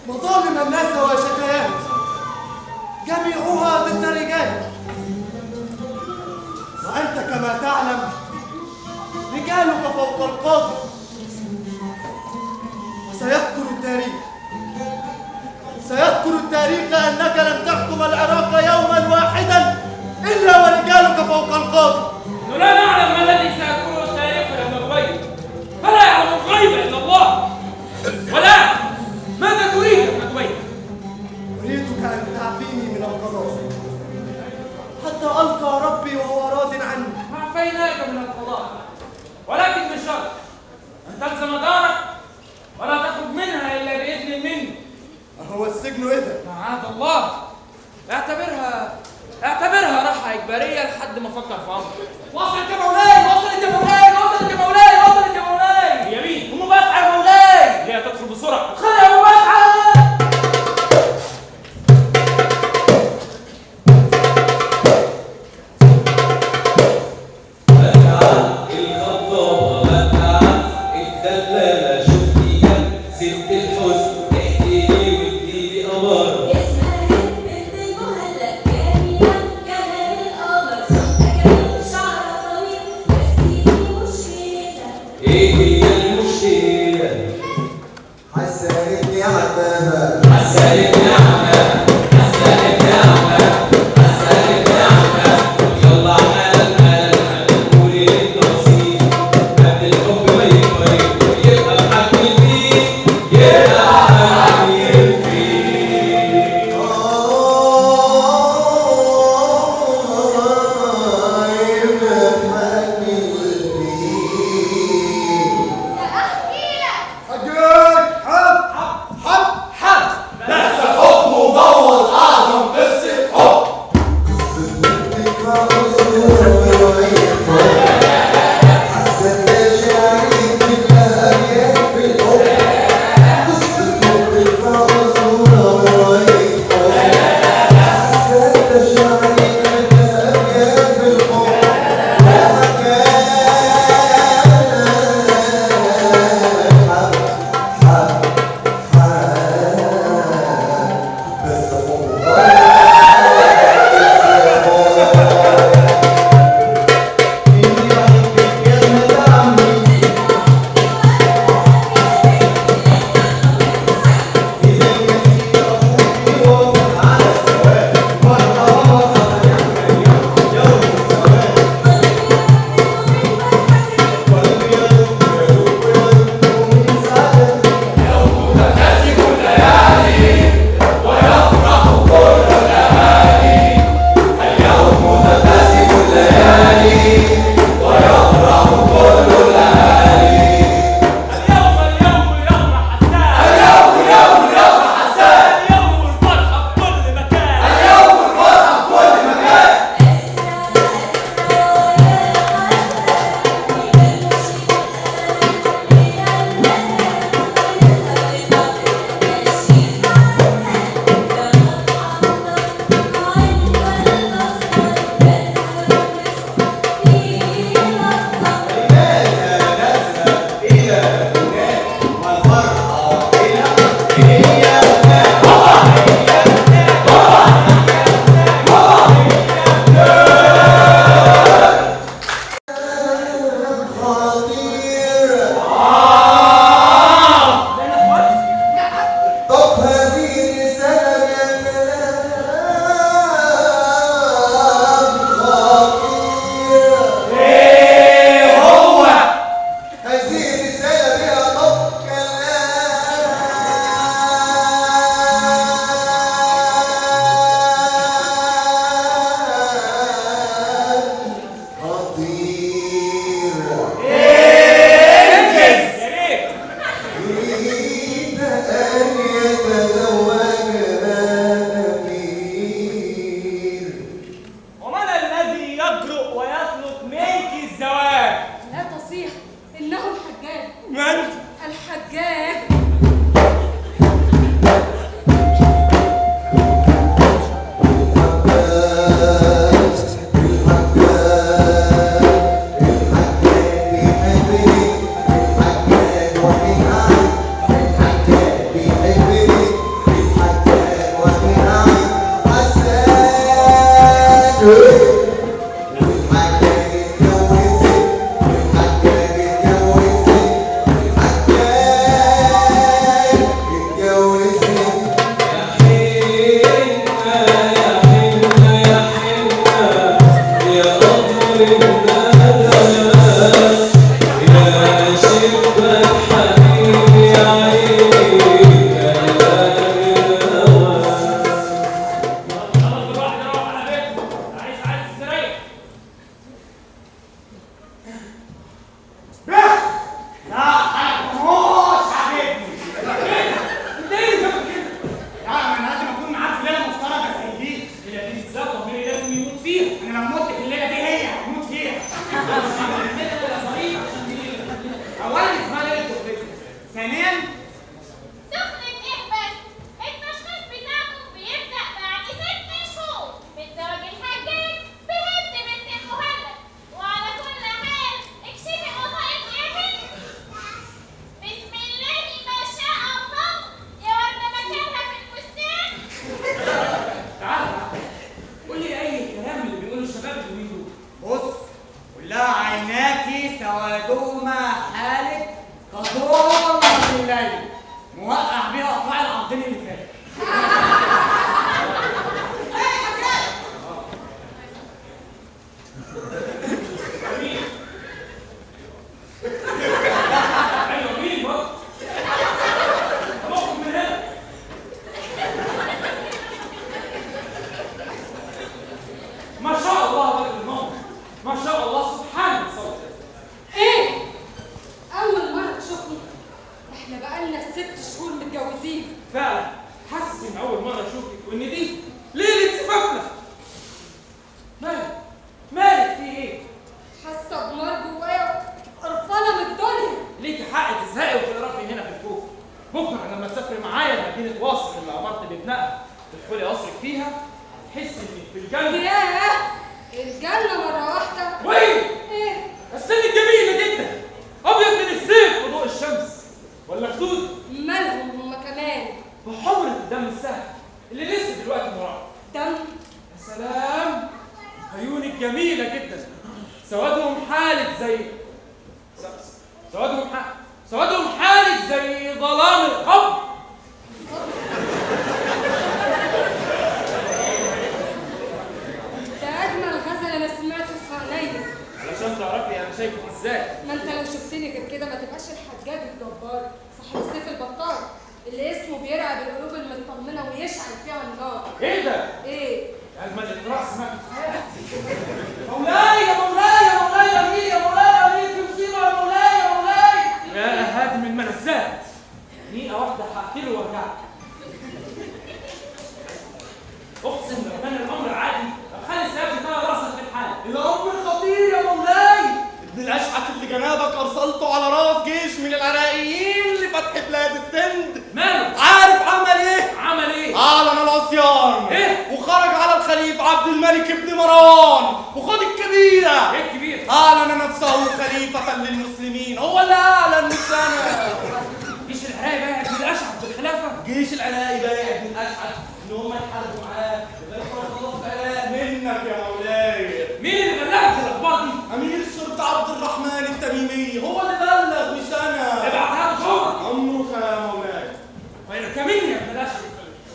مظالم الناس وشكاياهم جميعها ضد الرجال، وأنت كما تعلم رجالك فوق القاضي. وسيذكر التاريخ أنك لم تحكم العراق يوما واحدا إلا ورجالك فوق القاضي. نحن لا نعلم ما الذي سيذكره التاريخ يا ابن قبيل، فلا يعلم الغيب إلا الله. ولا ماذا تريد يا ابن قبيل؟ أريدك أن تعفيني من القضاء حتى ألقى ربي وهو راض عني. عفيناك من القضاء، ولكن بشرط أن تلزم دارك ولا تخرج منها إلا بإذن مني. أهو السجن إذا؟ معاذ الله، اعتبرها راحة إجبارية لحد ما أفكر في أمرك. وصلت يا مولاي، وصلت يا مولاي، وصلت يا مولاي، وصلت يا مولاي. هي مين؟ أم بسعة يا مولاي. هي تدخل بسرعة. خلي يا أم بسعة. حب فعلا حاسس ان اول مره اشوفك وان دي ليله زفافنا. مالك في ايه؟ حاسه بنار جوايا، قرفانه من الدنيا. ليكي حق تزهقي وتقرفي هنا في الكوفه. بكره لما تسافري معايا مدينه واصل اللي امرت ببنائها تدخلي قصرك فيها تحسي انك في الجنه. ياه، الجنه مره واحده. وين؟ ايه؟ اسنانك جميله جدا، ابيض من الزيت في ضوء الشمس. ولا خدود؟ مالهم هما كمان؟ وحمرة الدم السهل اللي لسه دلوقتي مرعب. دم؟ يا سلام، عيونك جميلة جدا، سوادهم حالك زي سوادهم حالك زي ظلام القبر. ده اجمل غزل انا سمعته في عينيا. علشان تعرفي انا شايفك ازاي. ما انت لو شفتني غير كده ما تبقاش الحجاج الجبار صاحب السيف البطال اللي اسمه بيرعب القلوب المطمنه ويشعل فيها النار. ايه ده؟ ايه؟ اجمل اقتراح سمعته في حياتي. مولاي يا مولاي يا مولاي يا مين يا مولاي يا مين في مصيبه يا مولاي يا مولاي. يا هادم الملذات، دقيقه واحده هقتله وارجع لك. اقسم لو كان الامر عادي لخلي سيادتي طالع راسك في الحال. الامر خطير يا مولاي. ابن الاشعث اللي جنابك ارسلته على راس جيش من العراقيين لفتح بلاد السند. ماله؟ عارف عمل ايه؟ عمل ايه؟ اعلن العصيان. ايه؟ وخرج على الخليفه عبد الملك بن مروان وخد الكبيره. ايه الكبير؟ اعلن نفسه خليفه للمسلمين. هو اللي اعلن مش انا. جيش العراقي بايع ابن الاشعث بالخلافه؟ جيش العراقي بايع ابن الاشعث ان هم يحاربوا معاه لغايه ما يخلصوا العراق منك يا مولاي. مين اللي بلغك الاخبار دي؟ امير الشرطه عبد الرحمن التميمي هو اللي بلغ مش انا. ابعتها له فورا. امرك يا مولاي. ويلك مني يا ابن الاشعث،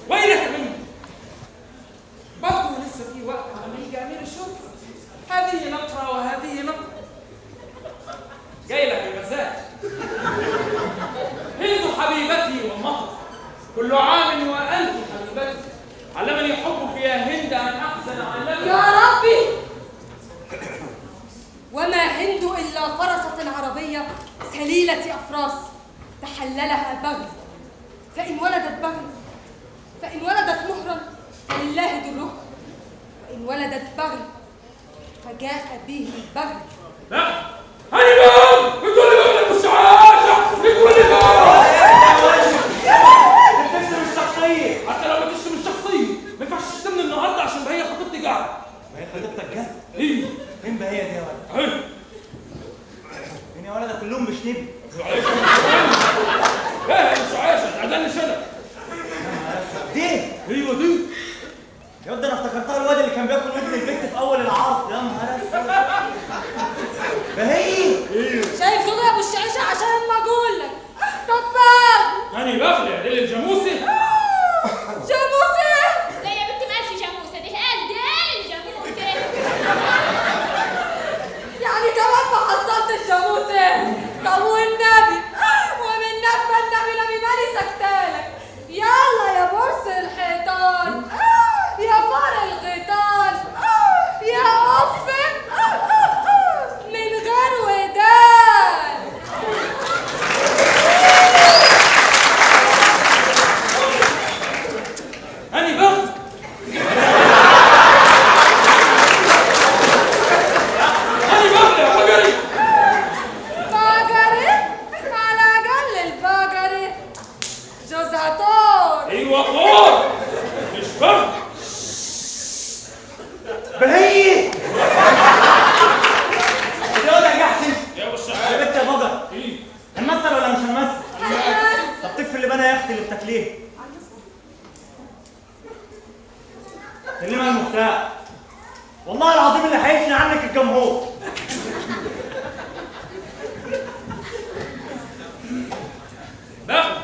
ويلك مني. برضه لسه في وقت على ما يجي امير الشرطه. هذه نقره وهذه نقره. جاي لك الغزال. هند حبيبتي والمطر، كل عام وانت حبيبتي. علمني حبك يا هند ان احزن علمني. يا ربي، وما هند الا فرسة عربية سليلة افراس تحللها بغل، فان ولدت مهرا فلله درها، وان ولدت بغل فجاء به البغل. لا هاني بقى بتقول لي بقى المستعاشه بتقول لي بقى بتشتم الشخصيه. حتى لو بتشتم الشخصيه ما ينفعش تشتمني النهارده عشان هي خطيبتي قاعده. ما هي خطيبتك جت؟ ايه؟ فين بقى هي دي يا ولد؟ اهي. فين يا ولد؟ كلهم مش نبي. ايه مش عايشه عدلني شنب. دي ايوه دي. يا ولد انا افتكرتها الواد اللي كان بياكل ودن البنت في اول العرض. يا نهار اسود. بهي شايف صوتي يا ابو الشعيشه عشان ما اقول لك طباخ هاني بخل يا ديل الجاموسي. جاموسي. لا يا بنت مالش جاموسه، دي قال الجاموسه. يعني كمان ما حصلتش جاموسي؟ طب والنبي ومن نبى النبي مالي سكتالك. يلا يا برص الحيطان، يا فار الغيطان، يا أفن من غير ودان. هاني بخل. هاني بخل يا حجري. باجري على أقل الباجري جوزاتور. ايوه فور مش بخل. بهي يا ولد يا حسين. يا ابو يا الشعير. بنت يا بجر، ايه؟ هنمثل ولا مش هنمثل؟ طب طف اللي بنا يا اختي اللي بتاكليه. كلمة المفتاح. والله العظيم اللي هيفني عنك الجمهور. بغل.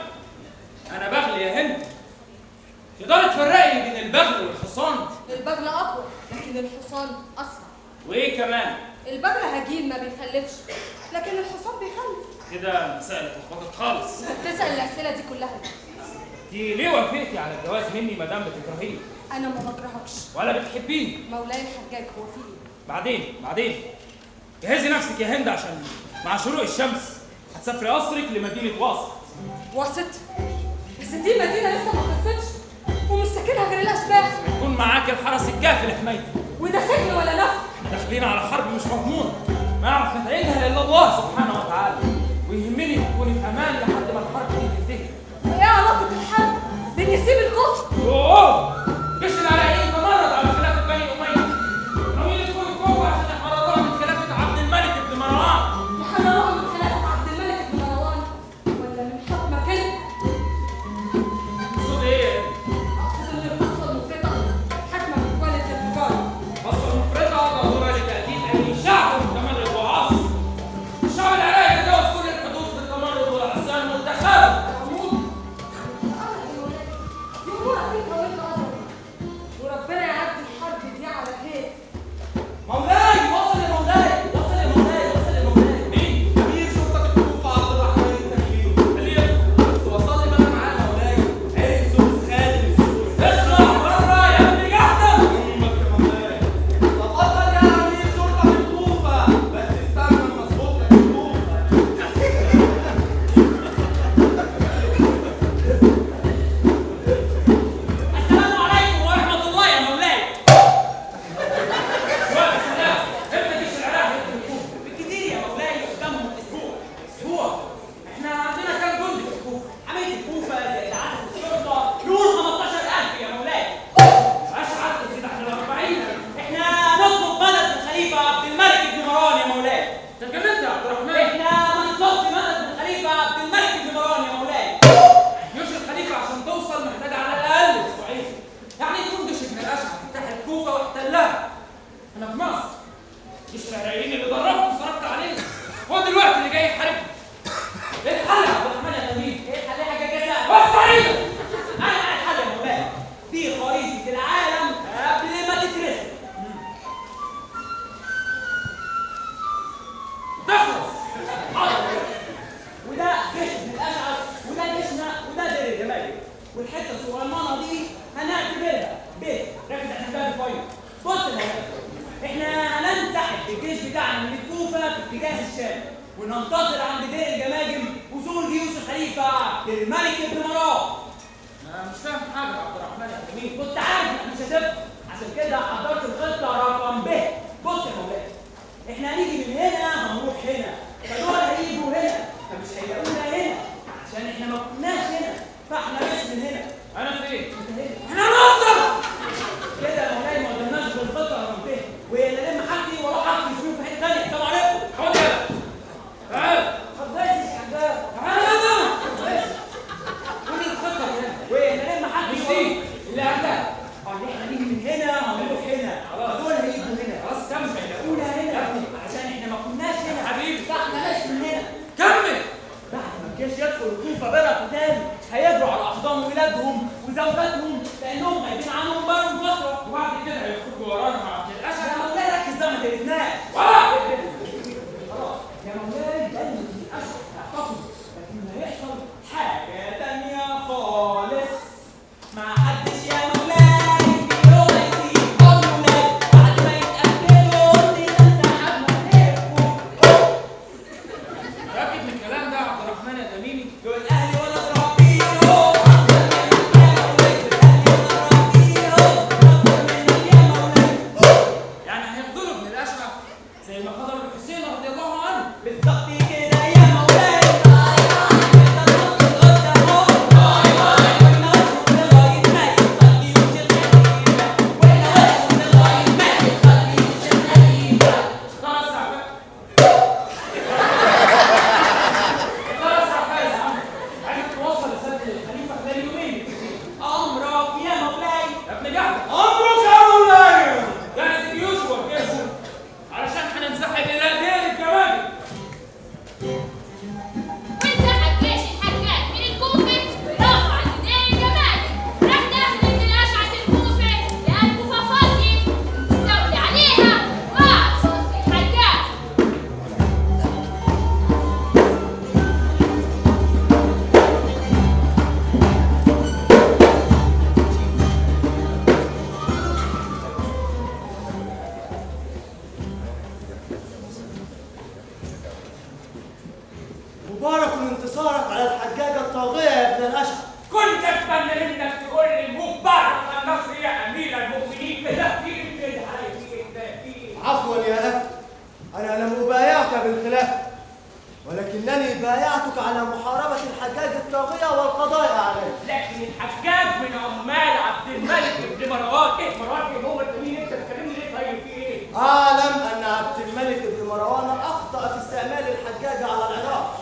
انا بغل يا هند. تقدري تفرقي بين البغل والحصان؟ البغل أقوى لكن الحصان أسرع. وايه كمان؟ البغل هجين ما بيخلفش لكن الحصان بيخلف. كده المسائل اتلخبطت خالص. بتسأل الأسئلة دي كلها دي ليه وافقتي على الجواز مني ما دام بتكرهيني أنا ما بكرهكش. ولا بتحبيني؟ مولاي الحجاج هو في إيه؟ بعدين جهزي نفسك يا هند عشان مع شروق الشمس هتسافري قصرك لمدينة واسط. واسط؟ بس دي مدينه لسه ما خلصتش ومش ساكنها غير الاشباح. يكون معاك الحرس الكافي لحمايتي. وده سجن ولا نفع؟ احنا داخلين على حرب مش مضمونه، ما يعرف نتائجها الا الله سبحانه وتعالى، ويهمني تكوني في امان لحد ما الحرب دي تنتهي. وايه علاقه الحرب بين ياسين الكفر؟ اوه جيش العراقيين تمرد على خلافه بني اميه، ناويين يدخلوا الكوفه عشان يحرروها من خلافه عبد الملك بن مروان. يحرروها من خلافه عبد الملك بن مروان ولا من حكمك انت؟ تقصد ايه؟ اقصد ان القصه المفرطه حكمه بتولد للفجار. مصر مفرطه ضروره لتاكيد ان شعب متمرد وعاصي. الشعب العراقي تجاوز كل الحدود في التمرد والعصيان والتخاذل. وربنا يعدي الحرب دي على خير. مولاي وصل يا مولاي، وصل يا مولاي، وصل يا مولاي. مين؟ امير شرطه الكوفه عبد الرحمن التكليف. اللي يدخل. بس وصل لي بقى معاه مولاي عرق سوس خالد السوس. اطلع بره يا ابن جهنم. امك يا مولاي. تفضل يا امير شرطه الكوفه، بس استنى اما اظبط لك الكوفه. السلام عليكم ورحمة الله يا مولاي. شوية سلام، امتى جيش العراق يدخل الكوفة؟ بالكتير يا مولاي قدامهم اسبوع. اسبوع؟ احنا عندنا كام جندي في الكوفة؟ حماية الكوفة زائد عدد الشرطة يقول 15,000 يا مولاي. مش عدد زيد احنا ال 40. احنا نطلب مدد من خليفة عبد الملك بن مروان يا مولاي. انت اتجننت يا عبد الرحمن. احنا ما نطلبش مدد من خليفة عبد الملك بن مروان يا مولاي. جيش الخليفة عشان توصل محتاج على الأقل أسبوعين. يعني يكون جيش ابن الأشعث افتح الكوفة واحتلها. أنا في مصر. جيش العراقيين اللي ضربته وصرفت عليه هو دلوقتي اللي جاي يحاربني. إيه الحل يا عبد الرحمن يا تميم؟ إيه الحل يا حاجة جزاء؟ بص علينا! أنا الحل يا مولاي. دي خريطة العالم قبل ما تترسم. تخلص. حاضر. وده جيش ابن الاشعث وده جيشنا وده دير الجمالي والحته الصغننه دي هنعتبرها بيت. ركز احنا بقى كويس. بص يا مولانا احنا هننسحب بالجيش بتاعنا من الكوفه في اتجاه الشام وننتظر عند دير الجماجم وصول جيوش الخليفه عبد الملك بن مروان. انا مش فاهم حاجه يا عبد الرحمن يا جميل. كنت عارف انك مش هتفهم عشان كده حضرت الخطه رقم ب. بص يا مولانا احنا هنيجي من هنا هنروح هنا فدول هيجوا هنا فمش هيلاقونا هنا عشان احنا ما كناش هنا فاحنا مش من هنا. انا فين؟ انت هنا. احنا هنهزر كده يا مولاي ما قدرناش بالخطه رقم ب ونلم حاجتي واروح احكي فيهم في حته ثانيه. السلام عليكم. خد يلا. تعال. اتفضل يا حجاج. تعال يلا. قول الخطه هنا ونلم حاجتي مش دي اللي عندها. احنا هنيجي من هنا هنروح هنا فدول هيجوا هنا. خلاص كمل. هيلاقونا هنا عشان احنا ما كناش هنا حبيبي. فاحنا مش من هنا. كمل. بعد ما الجيش يدخل الكوفه بلا قتال هيجروا على احضان ولادهم وزوجاتهم لانهم غايبين عنهم بقالهم فتره وبعد كده هيخرجوا ورانا مع عبد الاشعث. يا مولاي ركز ده ما تلفناش. خلاص يا مولاي ده اللي الاشعث هيعتقد لكن هيحصل حاجه تانيه خالص. ما حدش يا مولاي يوم يسيب قولنا بعد ما يتقبلوا ننسحب منكم. متأكد من الكلام ده يا عبد الرحمن يا تميمي؟ دول اهلي ولا ضربيهم. عبد الملك يا مولاي دول اهلي ولا ضربيهم. الحجاج على العراق،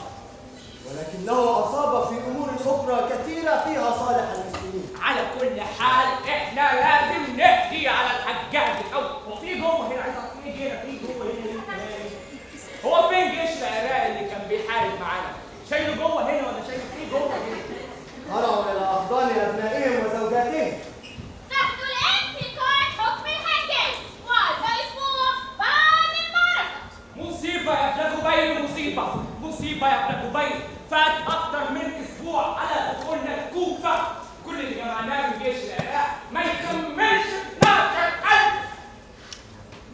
ولكنه أصاب في أمور أخرى كثيرة فيها صالح المسلمين. على كل حال احنا لازم نحكي على الحجاج الاول. هو في جوه هنا، عايز اعرف في جوه هنا هو فين جيش العراق اللي كان بيحارب معانا؟ شايله جوه هنا ولا شايله ايه جوه هنا؟ هرعوا إلى أحضان أبنائهم وزوجاتهم. تحت الانفكاك حكم الحجاج والمسموع بعد المعركة. مصيبة يا ابن جبير، مصيبة مصيبة يا ابن جبير. فات أكتر من أسبوع على دخولنا الكوفة، كل اللي جمعناه من جيش العراق ما يكملش 12,000.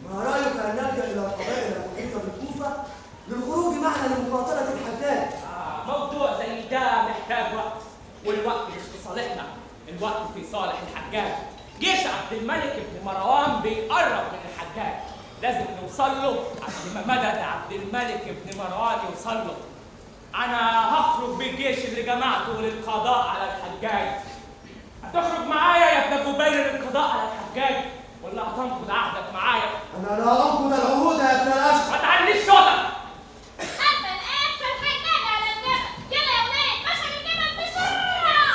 ما رأيك أن نلجأ إلى القبائل المحيطة بالكوفة للخروج معنا لمقاتلة الحجاج؟ موضوع زي ده محتاج وقت، والوقت مش في صالحنا، الوقت في صالح الحجاج. جيش عبد الملك بن مروان بيقرب من الحجاج، لازم نوصل له قبل ما مدد عبد الملك بن مروان يوصل له. أنا هخرج بالجيش اللي جمعته للقضاء على الحجاج. هتخرج معايا يا ابن جبير للقضاء على الحجاج ولا هتنقض عهدك معايا؟ أنا لا أنقض العهود يا ابن الأشقر. ما تعليش صوتك. أما الآن فالحجاج على الجبل. يلا يا ولاد مشى الجبل بسرعة.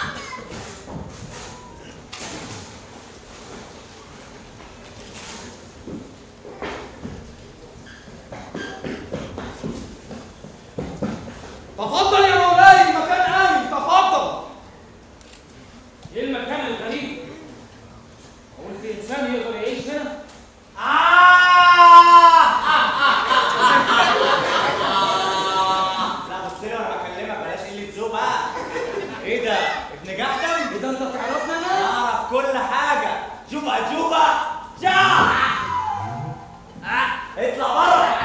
تفضل يا مولاي، المكان آمن، تفضل. ايه المكان الغريب؟ هو في انسان يقدر يعيش هنا؟ لا بص لي وانا بكلمك، بلاش قله ذوق بقى. ايه ده؟ ابن جحدم؟ ايه ده، انت تعرفنا انا؟ اعرف كل حاجه. جوبا جا اطلع بره.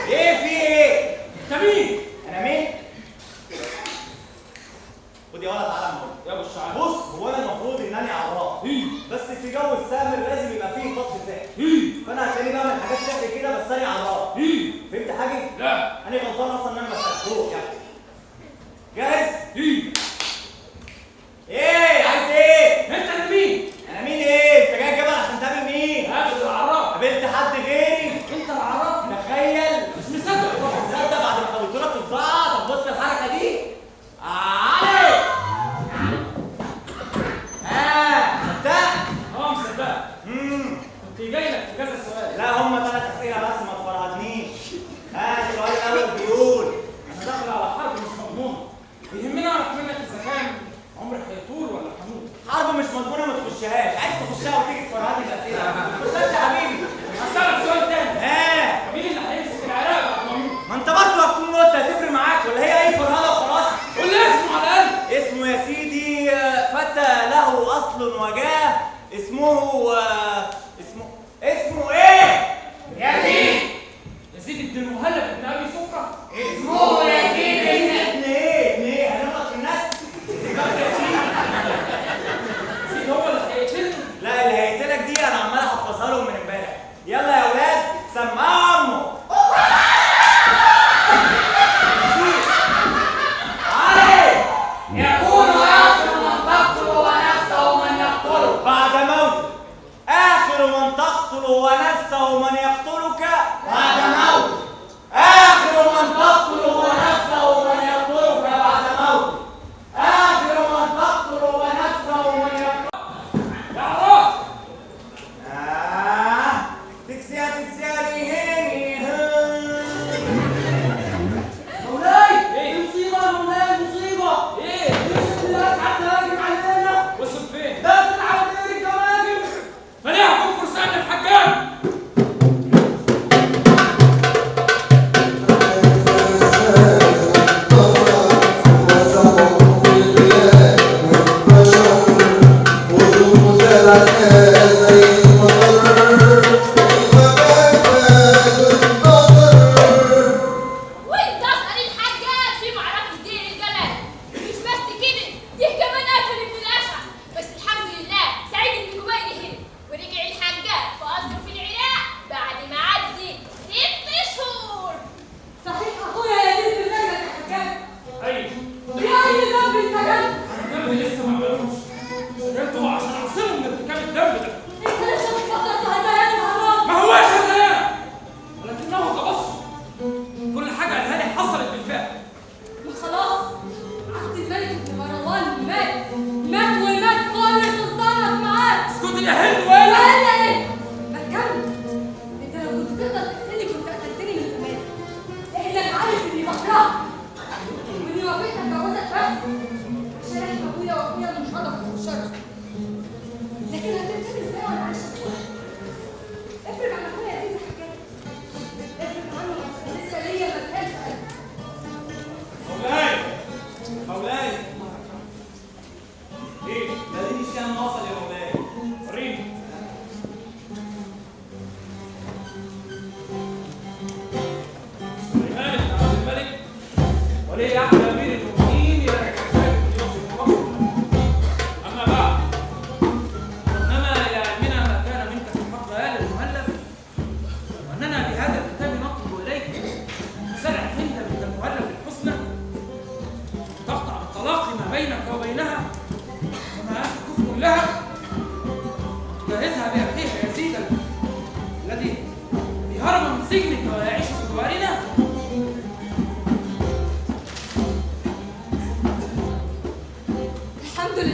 ايه في ايه؟ انت مين؟ انا مين؟ خد يا ولد تعالى اقول. يا ابو الشعر. بص، هو انا المفروض انني عراف، بس في جو السامر لازم يبقى فيه طقس سحر، فانا هتلاقيني بعمل حاجات سحر كده بس انا عراف. فهمت حاجه؟ لا. انا غلطان اصلا ان انا ما سالتوش يعني. جاهز؟ ايه عايز ايه؟ انت اللي مين؟ انا مين ايه؟ انت جاي الجبل عشان تقابل مين؟ قابل العراف. قابلت حد غيري؟ انت العراف. تخيل. مش مصدق. مش مصدق بعد ما حولت لك الضاعه. طب بص الحركه دي. علي. صدقت؟ مصدق. كنت جاي لك في كذا سؤال. لا هم 3 اسئله بس، ما تفرهدنيش. السؤال الاول بيقول انا داخل على حرب مش مضمونه، يهمني اعرف منك اذا كان عمرك هيطول ولا هنموت. حرب مش مضمونه ما تخشهاش. عايز تخشها وتيجي تفرهدني باسئله ما تخشهاش يا حبيبي. هسألك سؤال تاني. مين اللي هيمسك العراق بعد ما اموت؟ ما انت برضه هتكون موت، هتفرق معاك ولا هي اي فرهده وخلاص؟ قول لي اسمه على الاقل. اسمه يا سيدي فتى له اصل وجاه. اسمه ايه؟ يزيد بن مهلب بن ابي سفره. اسمه يزيد ابن ايه؟ هنغلط في الناس؟ يزيد هو اللي هيقتلني. لا، اللي هيقتلك دي انا عمال احفظها لهم من امبارح. يلا يا ولاد سمعوا امه. علي. يكون آخر من تقتل ونفسه من يقتله. بعد موت. آخر من تقتل ونفسه من يقتلك بعد موت. آخر من تقتل ونفسه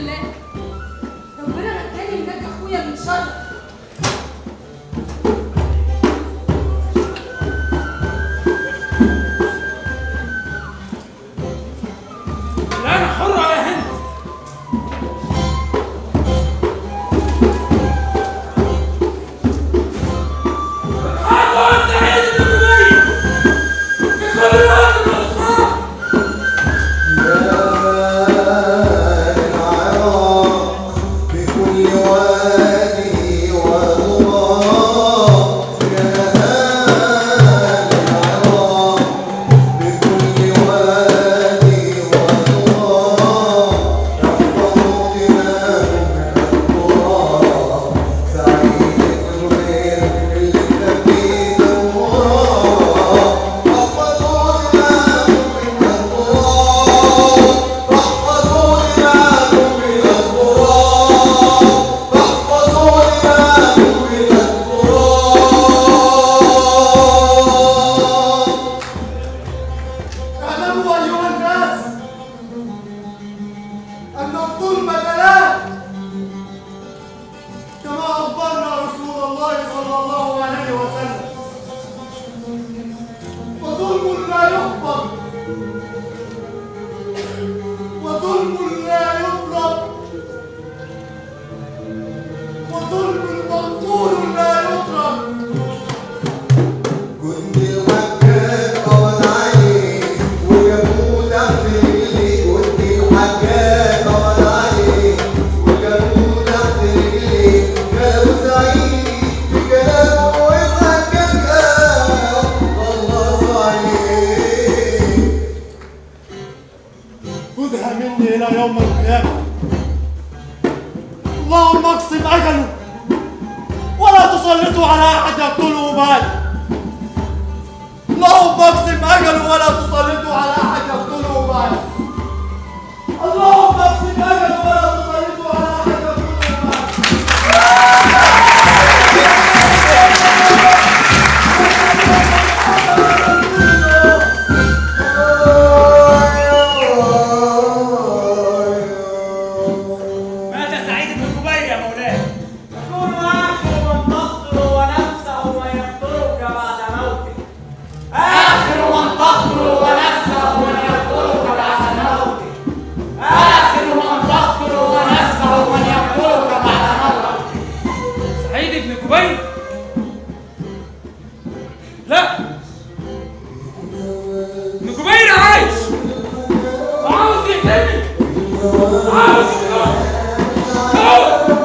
لله. ربنا نجاني هناك اخويا من شر. لا انا حرة يا هند.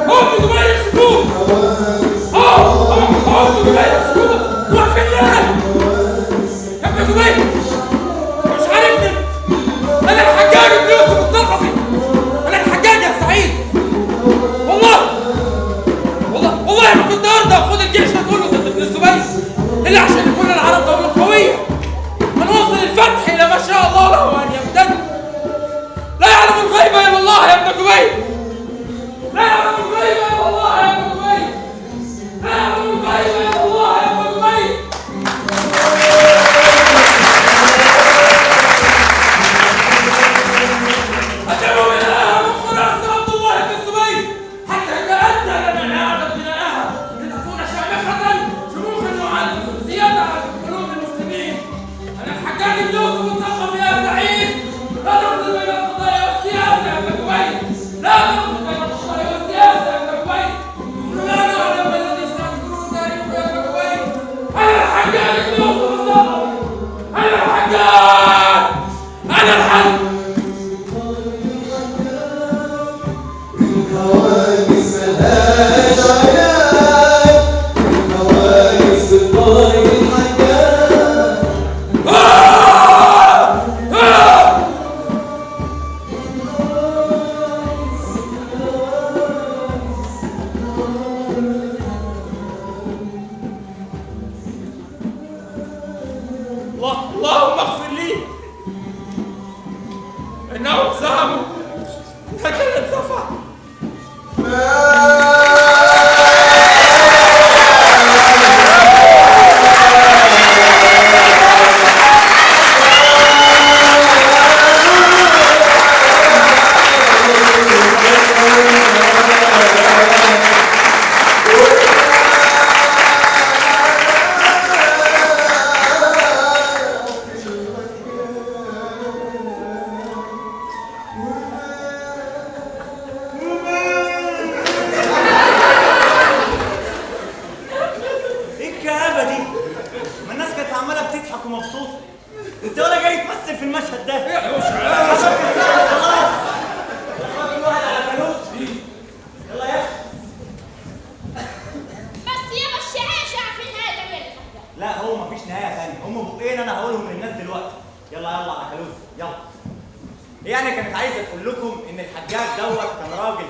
عاوز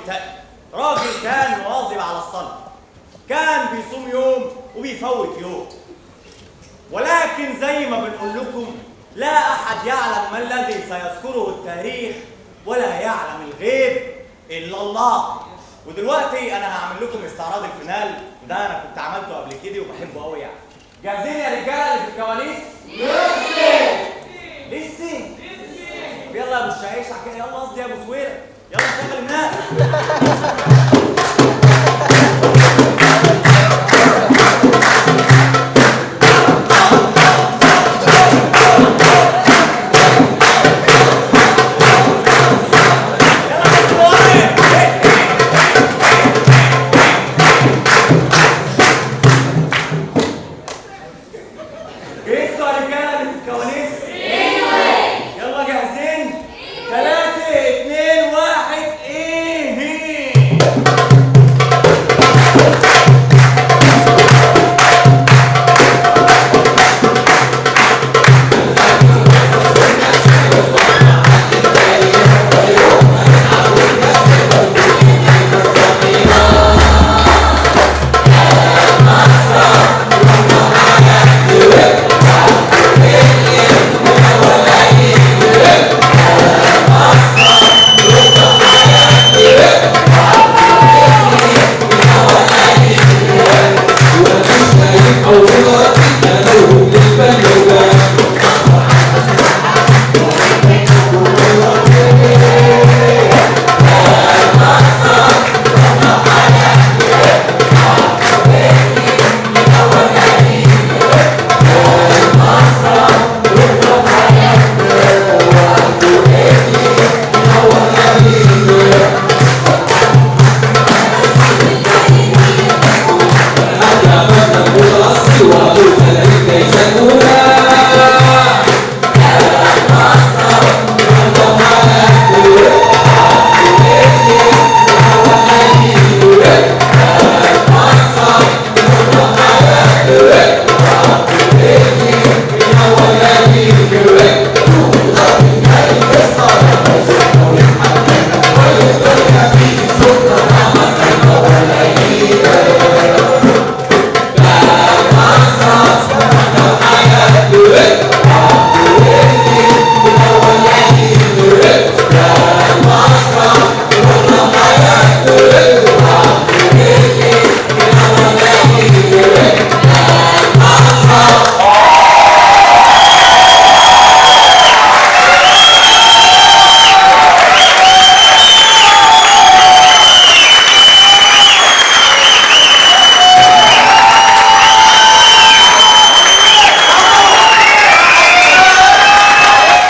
كان راجل كان مواظب على الصلاة، كان بيصوم يوم وبيفوت يوم. ولكن زي ما بنقول لكم لا أحد يعلم ما الذي سيذكره التاريخ ولا يعلم الغيب إلا الله. ودلوقتي أنا هعمل لكم استعراض الفينال، وده أنا كنت عملته قبل كده وبحبه قوي يعني. جاهزين يا رجالة اللي في الكواليس؟ لسه؟ طب يلا يا أبو الشعيش كده، يلا قصدي يا أبو سويرة، يلا شغل الناس.